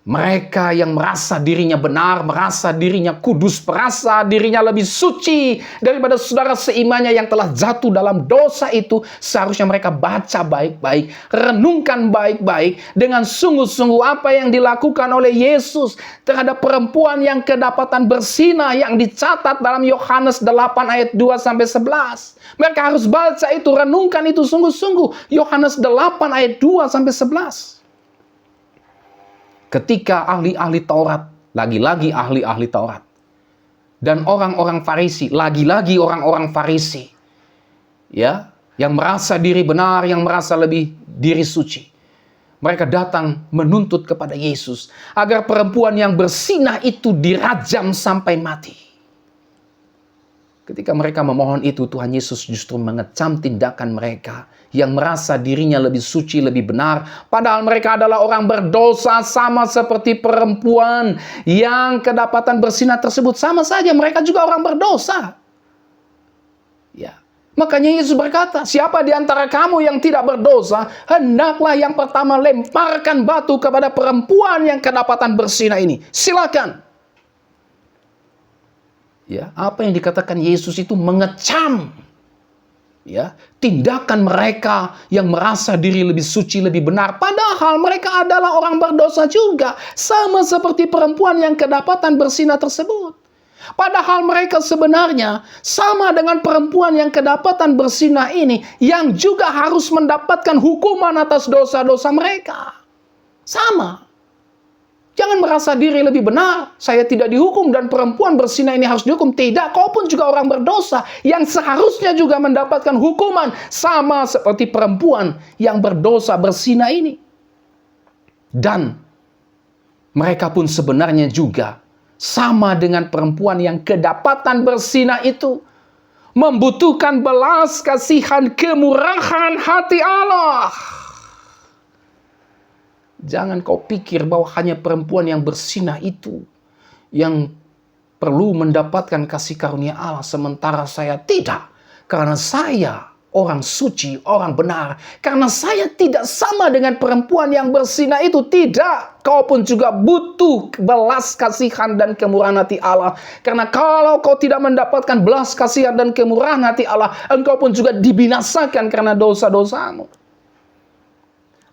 mereka yang merasa dirinya benar, merasa dirinya kudus, merasa dirinya lebih suci daripada saudara seimannya yang telah jatuh dalam dosa itu, seharusnya mereka baca baik-baik, renungkan baik-baik dengan sungguh-sungguh apa yang dilakukan oleh Yesus terhadap perempuan yang kedapatan bersinah yang dicatat dalam Yohanes 8 ayat 2-11. Mereka harus baca itu, renungkan itu sungguh-sungguh. Yohanes 8 ayat 2-11. Ketika ahli-ahli Taurat, lagi-lagi ahli-ahli Taurat, dan orang-orang Farisi, lagi-lagi orang-orang Farisi, ya, yang merasa diri benar, yang merasa lebih diri suci, mereka datang menuntut kepada Yesus agar perempuan yang bersinah itu dirajam sampai mati. Ketika mereka memohon itu, Tuhan Yesus justru mengecam tindakan mereka yang merasa dirinya lebih suci, lebih benar. Padahal mereka adalah orang berdosa, sama seperti perempuan yang kedapatan bersinah tersebut. Sama saja, mereka juga orang berdosa. Ya. Makanya Yesus berkata, siapa di antara kamu yang tidak berdosa, hendaklah yang pertama lemparkan batu kepada perempuan yang kedapatan bersinah ini. Silakan. Ya, apa yang dikatakan Yesus itu mengecam, ya, tindakan mereka yang merasa diri lebih suci, lebih benar, padahal mereka adalah orang berdosa juga, sama seperti perempuan yang kedapatan bersinah tersebut. Padahal mereka sebenarnya sama dengan perempuan yang kedapatan bersinah ini, yang juga harus mendapatkan hukuman atas dosa-dosa mereka. Sama. Jangan merasa diri lebih benar, saya tidak dihukum dan perempuan bersinah ini harus dihukum. Tidak, kau pun juga orang berdosa yang seharusnya juga mendapatkan hukuman sama seperti perempuan yang berdosa bersinah ini. Dan mereka pun sebenarnya juga sama dengan perempuan yang kedapatan bersinah itu, membutuhkan belas kasihan, kemurahan hati Allah. Jangan kau pikir bahwa hanya perempuan yang bersinah itu yang perlu mendapatkan kasih karunia Allah, sementara saya tidak. Karena saya orang suci, orang benar. Karena saya tidak sama dengan perempuan yang bersinah itu. Tidak. Kau pun juga butuh belas kasihan dan kemurahan hati Allah. Karena kalau kau tidak mendapatkan belas kasihan dan kemurahan hati Allah, engkau pun juga dibinasakan karena dosa-dosamu.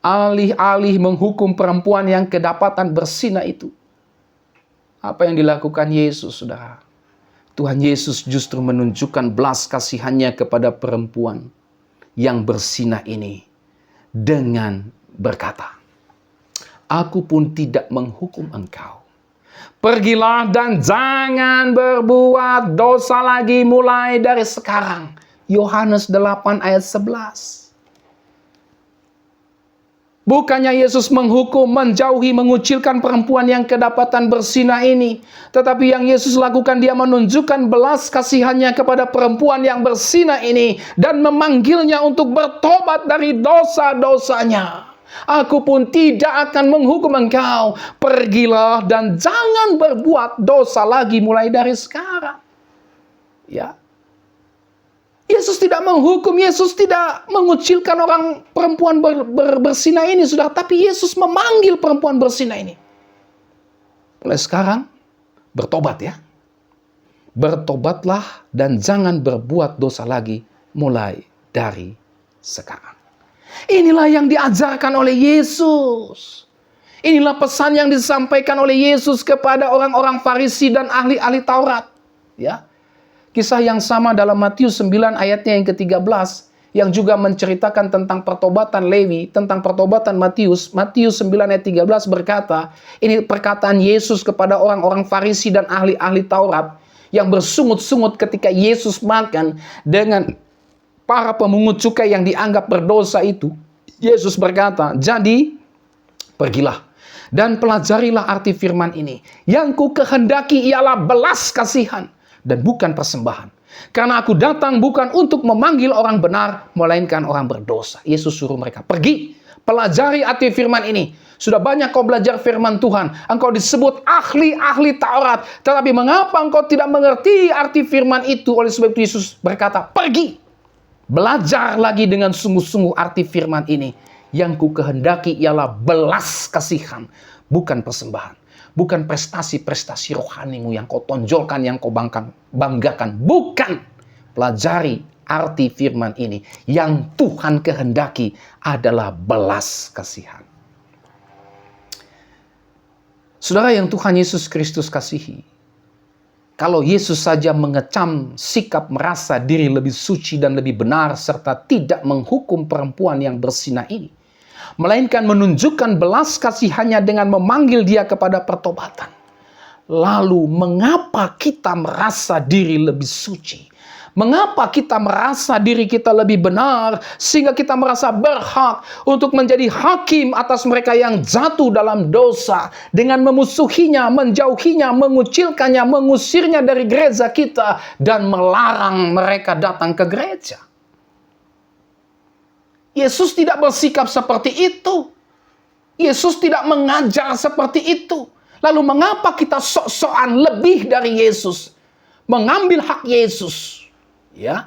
Alih-alih menghukum perempuan yang kedapatan bersinah itu, apa yang dilakukan Yesus, saudara? Tuhan Yesus justru menunjukkan belas kasihannya kepada perempuan yang bersinah ini dengan berkata, aku pun tidak menghukum engkau. Pergilah dan jangan berbuat dosa lagi mulai dari sekarang. Yohanes 8 ayat 11. Bukannya Yesus menghukum, menjauhi, mengucilkan perempuan yang kedapatan bersinah ini. Tetapi yang Yesus lakukan, dia menunjukkan belas kasihannya kepada perempuan yang bersinah ini. Dan memanggilnya untuk bertobat dari dosa-dosanya. Aku pun tidak akan menghukum engkau. Pergilah dan jangan berbuat dosa lagi mulai dari sekarang. Ya. Yesus tidak menghukum, Yesus tidak mengucilkan orang perempuan bersinah ini, sudah. Tapi Yesus memanggil perempuan bersinah ini. Mulai sekarang, bertobat ya. Bertobatlah dan jangan berbuat dosa lagi mulai dari sekarang. Inilah yang diajarkan oleh Yesus. Inilah pesan yang disampaikan oleh Yesus kepada orang-orang Farisi dan ahli-ahli Taurat. Ya. Kisah yang sama dalam Matius 9 ayatnya yang ke-13. yang juga menceritakan tentang pertobatan Lewi, tentang pertobatan Matius. Matius 9 ayat 13 berkata, ini perkataan Yesus kepada orang-orang Farisi dan ahli-ahli Taurat yang bersungut-sungut ketika Yesus makan dengan para pemungut cukai yang dianggap berdosa itu. Yesus berkata, jadi pergilah dan pelajarilah arti firman ini. Yang ku kehendaki ialah belas kasihan dan bukan persembahan. Karena aku datang bukan untuk memanggil orang benar, melainkan orang berdosa. Yesus suruh mereka, pergi, pelajari arti firman ini. Sudah banyak kau belajar firman Tuhan. Engkau disebut ahli-ahli Taurat. Tetapi mengapa engkau tidak mengerti arti firman itu? Oleh sebab itu Yesus berkata, pergi. Belajar lagi dengan sungguh-sungguh arti firman ini. Yang ku kehendaki ialah belas kasihan, bukan persembahan. Bukan prestasi-prestasi rohanimu yang kau tonjolkan, yang kau banggakan. Bukan. Pelajari arti firman ini. Yang Tuhan kehendaki adalah belas kasihan. Saudara yang Tuhan Yesus Kristus kasihi, kalau Yesus saja mengecam sikap merasa diri lebih suci dan lebih benar serta tidak menghukum perempuan yang berzina ini, melainkan menunjukkan belas kasihannya dengan memanggil dia kepada pertobatan. Lalu mengapa kita merasa diri lebih suci? Mengapa kita merasa diri kita lebih benar sehingga kita merasa berhak untuk menjadi hakim atas mereka yang jatuh dalam dosa dengan memusuhinya, menjauhinya, mengucilkannya, mengusirnya dari gereja kita dan melarang mereka datang ke gereja? Yesus tidak bersikap seperti itu. Yesus tidak mengajar seperti itu. Lalu mengapa kita sok-sokan lebih dari Yesus? Mengambil hak Yesus. Ya,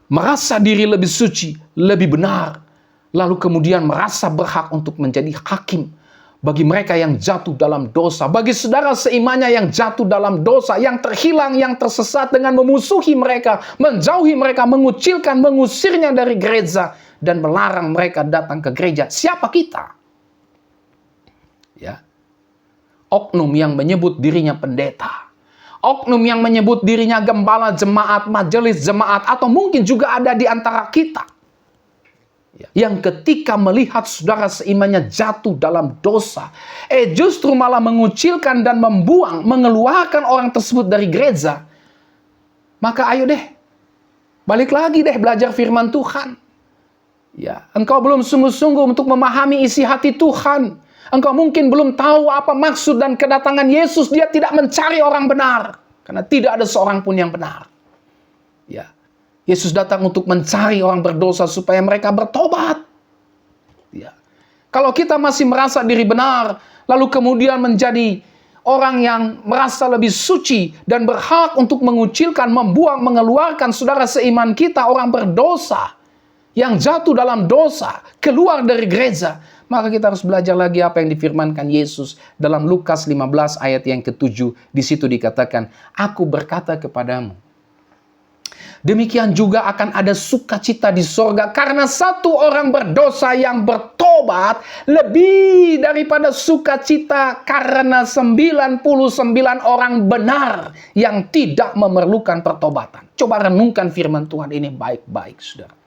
merasa diri lebih suci, lebih benar, lalu kemudian merasa berhak untuk menjadi hakim bagi mereka yang jatuh dalam dosa, bagi saudara seimannya yang jatuh dalam dosa, yang terhilang, yang tersesat, dengan memusuhi mereka, menjauhi mereka, mengucilkan, mengusirnya dari gereja, dan melarang mereka datang ke gereja. Siapa kita? Ya, oknum yang menyebut dirinya pendeta. Oknum yang menyebut dirinya gembala jemaat, majelis jemaat, atau mungkin juga ada di antara kita. Yang ketika melihat saudara seimannya jatuh dalam dosa, justru malah mengucilkan dan membuang, mengeluarkan orang tersebut dari gereja. Maka ayo deh, balik lagi deh belajar firman Tuhan. Ya, engkau belum sungguh-sungguh untuk memahami isi hati Tuhan. Engkau mungkin belum tahu apa maksud dan kedatangan Yesus. Dia tidak mencari orang benar. Karena tidak ada seorang pun yang benar. Ya, Yesus datang untuk mencari orang berdosa supaya mereka bertobat. Ya. Kalau kita masih merasa diri benar, lalu kemudian menjadi orang yang merasa lebih suci dan berhak untuk mengucilkan, membuang, mengeluarkan saudara seiman kita, orang berdosa, yang jatuh dalam dosa, keluar dari gereja, maka kita harus belajar lagi apa yang difirmankan Yesus dalam Lukas 15 ayat yang ke-7. Di situ dikatakan, aku berkata kepadamu, demikian juga akan ada sukacita di sorga karena satu orang berdosa yang bertobat lebih daripada sukacita karena 99 orang benar yang tidak memerlukan pertobatan. Coba renungkan firman Tuhan ini baik-baik, saudara.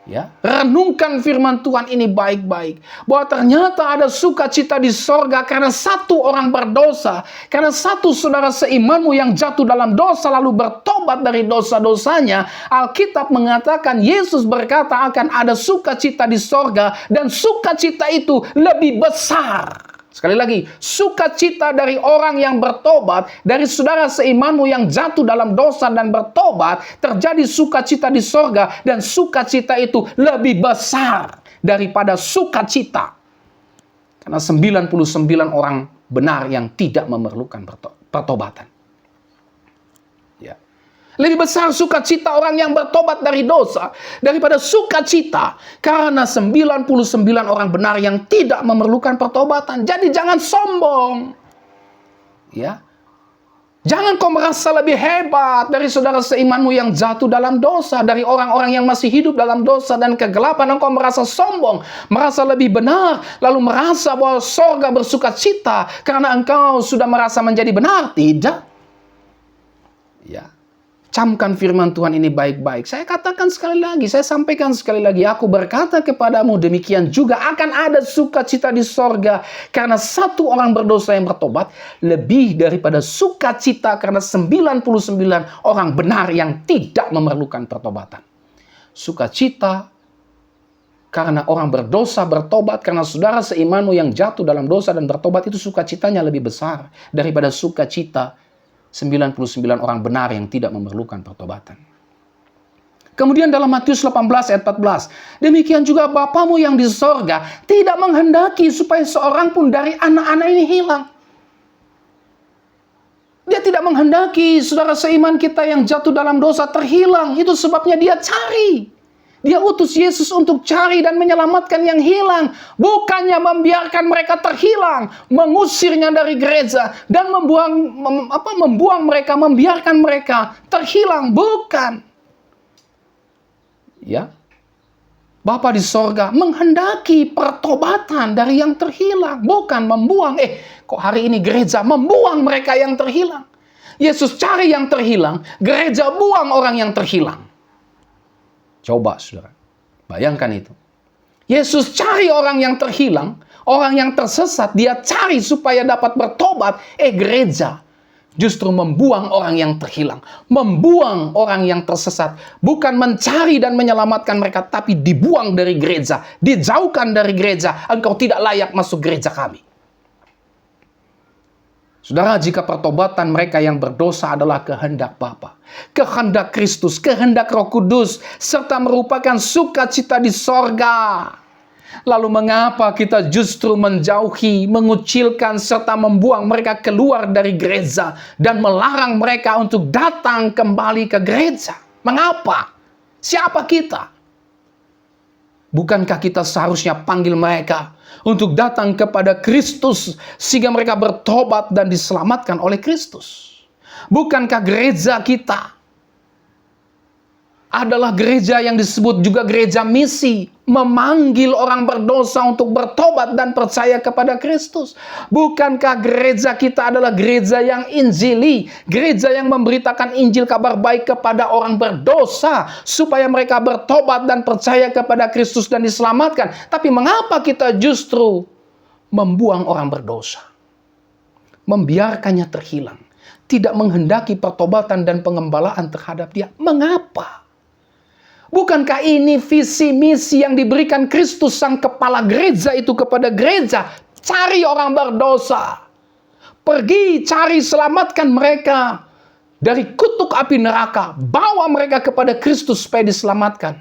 Ya, renungkan firman Tuhan ini baik-baik. Bahwa ternyata ada sukacita di sorga karena satu orang berdosa. Karena satu saudara seimanmu yang jatuh dalam dosa lalu bertobat dari dosa-dosanya. Alkitab mengatakan, Yesus berkata akan ada sukacita di sorga. Dan sukacita itu lebih besar. Sekali lagi, sukacita dari orang yang bertobat, dari saudara seimanmu yang jatuh dalam dosa dan bertobat, terjadi sukacita di sorga, dan sukacita itu lebih besar daripada sukacita. Karena 99 orang benar yang tidak memerlukan pertobatan. Ya. Lebih besar sukacita orang yang bertobat dari dosa daripada sukacita karena 99 orang benar yang tidak memerlukan pertobatan. Jadi jangan sombong. Ya. Jangan kau merasa lebih hebat dari saudara seimanmu yang jatuh dalam dosa, dari orang-orang yang masih hidup dalam dosa dan kegelapan. Engkau merasa sombong, merasa lebih benar, lalu merasa bahwa sorga bersukacita karena engkau sudah merasa menjadi benar. Tidak. Ya. Camkan firman Tuhan ini baik-baik. Saya katakan sekali lagi, saya sampaikan sekali lagi, aku berkata kepadamu, demikian juga akan ada sukacita di sorga karena satu orang berdosa yang bertobat, lebih daripada sukacita karena 99 orang benar yang tidak memerlukan pertobatan. Sukacita karena orang berdosa bertobat, karena saudara seimanmu yang jatuh dalam dosa dan bertobat, itu sukacitanya lebih besar daripada sukacita 99 orang benar yang tidak memerlukan pertobatan. Kemudian dalam Matius 18 ayat 14, demikian juga Bapamu yang di sorga tidak menghendaki supaya seorang pun dari anak-anak ini hilang. Dia tidak menghendaki saudara seiman kita yang jatuh dalam dosa terhilang. Itu sebabnya dia cari. Dia utus Yesus untuk cari dan menyelamatkan yang hilang. Bukannya membiarkan mereka terhilang, mengusirnya dari gereja, dan membiarkan mereka terhilang. Bukan. Ya. Bapa di sorga menghendaki pertobatan dari yang terhilang. Bukan membuang. Kok hari ini gereja membuang mereka yang terhilang. Yesus cari yang terhilang, gereja buang orang yang terhilang. Coba saudara, bayangkan itu. Yesus cari orang yang terhilang, orang yang tersesat, dia cari supaya dapat bertobat. Gereja justru membuang orang yang terhilang, membuang orang yang tersesat. Bukan mencari dan menyelamatkan mereka, tapi dibuang dari gereja, dijauhkan dari gereja. Engkau tidak layak masuk gereja kami. Saudara, jika pertobatan mereka yang berdosa adalah kehendak Bapa, kehendak Kristus, kehendak Roh Kudus, serta merupakan sukacita di sorga, lalu mengapa kita justru menjauhi, mengucilkan, serta membuang mereka keluar dari gereja dan melarang mereka untuk datang kembali ke gereja? Mengapa? Siapa kita? Bukankah kita seharusnya panggil mereka untuk datang kepada Kristus sehingga mereka bertobat dan diselamatkan oleh Kristus? Bukankah gereja kita adalah gereja yang disebut juga gereja misi, memanggil orang berdosa untuk bertobat dan percaya kepada Kristus? Bukankah gereja kita adalah gereja yang injili, gereja yang memberitakan Injil kabar baik kepada orang berdosa supaya mereka bertobat dan percaya kepada Kristus dan diselamatkan? Tapi mengapa kita justru membuang orang berdosa, membiarkannya terhilang, tidak menghendaki pertobatan dan pengembalaan terhadap dia? Mengapa? Bukankah ini visi misi yang diberikan Kristus sang kepala gereja itu kepada gereja? Cari orang berdosa. Pergi cari selamatkan mereka dari kutuk api neraka. Bawa mereka kepada Kristus supaya diselamatkan.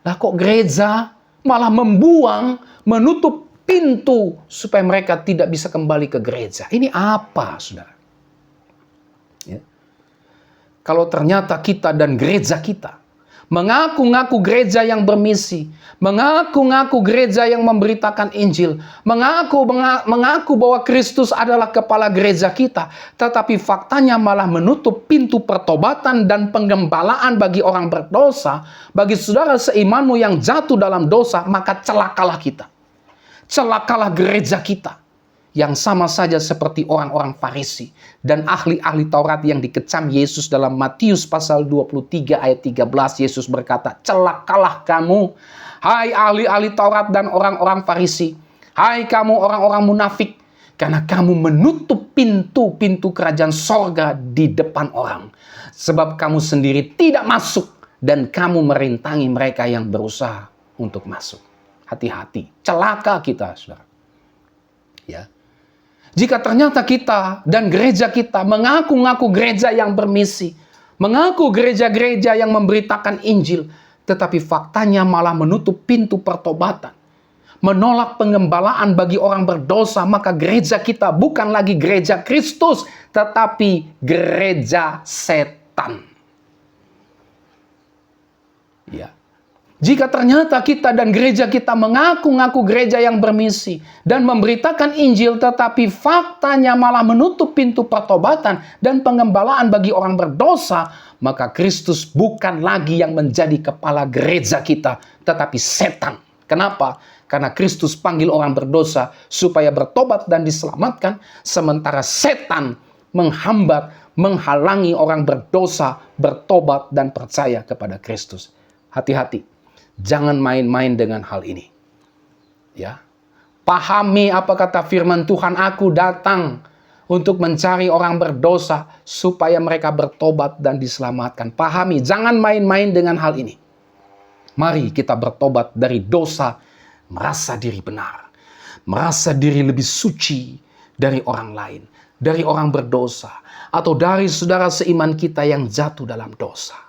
Lah kok gereja malah membuang, menutup pintu supaya mereka tidak bisa kembali ke gereja? Ini apa, saudara? Ya. Kalau ternyata kita dan gereja kita mengaku-ngaku gereja yang bermisi, mengaku-ngaku gereja yang memberitakan Injil, mengaku bahwa Kristus adalah kepala gereja kita, tetapi faktanya malah menutup pintu pertobatan dan penggembalaan bagi orang berdosa, bagi saudara seimanmu yang jatuh dalam dosa, maka celakalah kita. Celakalah gereja kita. Yang sama saja seperti orang-orang Farisi dan ahli-ahli Taurat yang dikecam Yesus dalam Matius pasal 23 ayat 13. Yesus berkata, celakalah kamu, hai ahli-ahli Taurat dan orang-orang Farisi. Hai kamu orang-orang munafik, karena kamu menutup pintu-pintu kerajaan sorga di depan orang. Sebab kamu sendiri tidak masuk dan kamu merintangi mereka yang berusaha untuk masuk. Hati-hati, celaka kita, saudara. Ya. Jika ternyata kita dan gereja kita mengaku-ngaku gereja yang bermisi, mengaku gereja-gereja yang memberitakan Injil, tetapi faktanya malah menutup pintu pertobatan, menolak pengembalaan bagi orang berdosa, maka gereja kita bukan lagi gereja Kristus, tetapi gereja setan. Ya. Jika ternyata kita dan gereja kita mengaku-ngaku gereja yang bermisi dan memberitakan Injil, tetapi faktanya malah menutup pintu pertobatan dan pengembalaan bagi orang berdosa, maka Kristus bukan lagi yang menjadi kepala gereja kita, tetapi setan. Kenapa? Karena Kristus panggil orang berdosa supaya bertobat dan diselamatkan, sementara setan menghambat, menghalangi orang berdosa, bertobat, dan percaya kepada Kristus. Hati-hati, jangan main-main dengan hal ini. Ya, pahami apa kata firman Tuhan, aku datang untuk mencari orang berdosa supaya mereka bertobat dan diselamatkan. Pahami, jangan main-main dengan hal ini. Mari kita bertobat dari dosa, merasa diri benar, merasa diri lebih suci dari orang lain, dari orang berdosa, atau dari saudara seiman kita yang jatuh dalam dosa.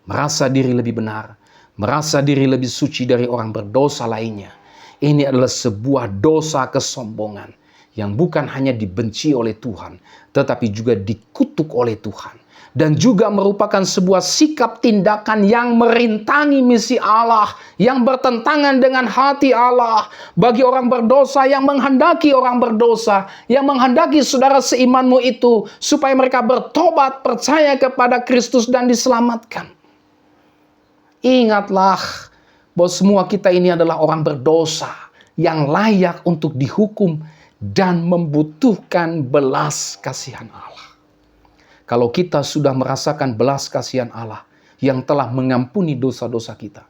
Merasa diri lebih benar, merasa diri lebih suci dari orang berdosa lainnya. Ini adalah sebuah dosa kesombongan yang bukan hanya dibenci oleh Tuhan, tetapi juga dikutuk oleh Tuhan. Dan juga merupakan sebuah sikap tindakan yang merintangi misi Allah, yang bertentangan dengan hati Allah. Bagi orang berdosa yang menghendaki orang berdosa, yang menghendaki saudara seimanmu itu, supaya mereka bertobat, percaya kepada Kristus dan diselamatkan. Ingatlah bahwa semua kita ini adalah orang berdosa yang layak untuk dihukum dan membutuhkan belas kasihan Allah. Kalau kita sudah merasakan belas kasihan Allah yang telah mengampuni dosa-dosa kita,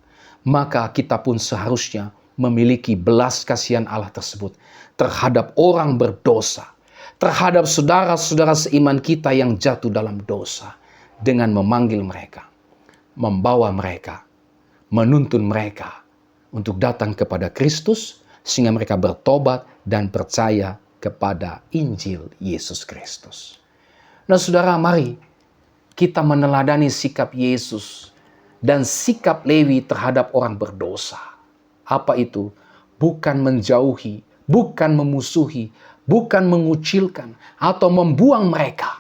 maka kita pun seharusnya memiliki belas kasihan Allah tersebut terhadap orang berdosa, terhadap saudara-saudara seiman kita yang jatuh dalam dosa, dengan memanggil mereka, membawa mereka, menuntun mereka untuk datang kepada Kristus, sehingga mereka bertobat dan percaya kepada Injil Yesus Kristus. Nah saudara, mari kita meneladani sikap Yesus dan sikap Lewi terhadap orang berdosa. Apa itu? Bukan menjauhi, bukan memusuhi, bukan mengucilkan atau membuang mereka.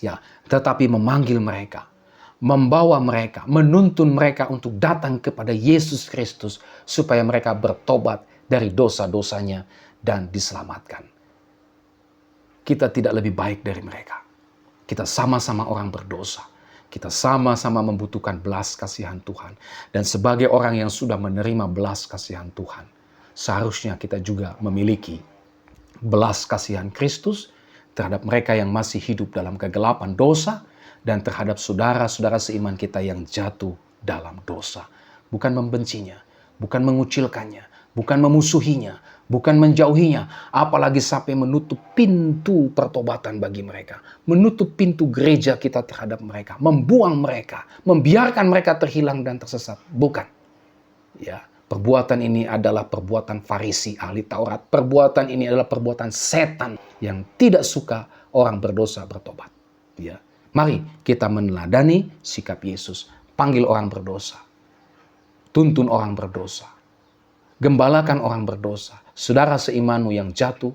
Ya, tetapi memanggil mereka, membawa mereka, menuntun mereka untuk datang kepada Yesus Kristus supaya mereka bertobat dari dosa-dosanya dan diselamatkan. Kita tidak lebih baik dari mereka. Kita sama-sama orang berdosa. Kita sama-sama membutuhkan belas kasihan Tuhan. Dan sebagai orang yang sudah menerima belas kasihan Tuhan, seharusnya kita juga memiliki belas kasihan Kristus terhadap mereka yang masih hidup dalam kegelapan dosa dan terhadap saudara-saudara seiman kita yang jatuh dalam dosa. Bukan membencinya, bukan mengucilkannya, bukan memusuhinya, bukan menjauhinya, apalagi sampai menutup pintu pertobatan bagi mereka, menutup pintu gereja kita terhadap mereka, membuang mereka, membiarkan mereka terhilang dan tersesat. Bukan. Ya, perbuatan ini adalah perbuatan Farisi, ahli Taurat. Perbuatan ini adalah perbuatan setan yang tidak suka orang berdosa bertobat. Ya, mari kita meneladani sikap Yesus. Panggil orang berdosa, tuntun orang berdosa, gembalakan orang berdosa, saudara seimanmu yang jatuh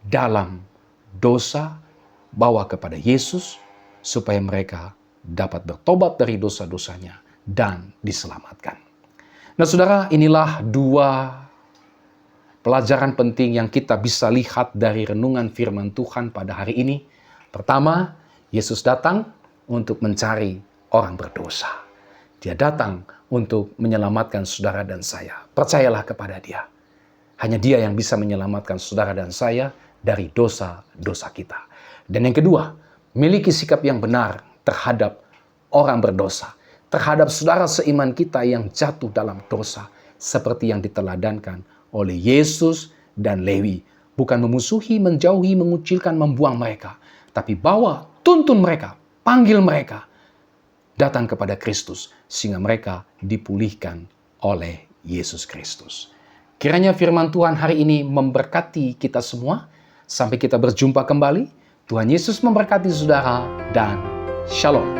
dalam dosa, bawa kepada Yesus supaya mereka dapat bertobat dari dosa-dosanya dan diselamatkan. Nah saudara, inilah dua pelajaran penting yang kita bisa lihat dari renungan firman Tuhan pada hari ini. Pertama, Yesus datang untuk mencari orang berdosa. Dia datang untuk menyelamatkan saudara dan saya. Percayalah kepada Dia. Hanya Dia yang bisa menyelamatkan saudara dan saya dari dosa-dosa kita. Dan yang kedua, miliki sikap yang benar terhadap orang berdosa, terhadap saudara seiman kita yang jatuh dalam dosa, seperti yang diteladankan oleh Yesus dan Lewi. Bukan memusuhi, menjauhi, mengucilkan, membuang mereka, tapi bawa, tuntun mereka, panggil mereka datang kepada Kristus, sehingga mereka dipulihkan oleh Yesus Kristus. Kiranya firman Tuhan hari ini memberkati kita semua. Sampai kita berjumpa kembali. Tuhan Yesus memberkati saudara dan Shalom.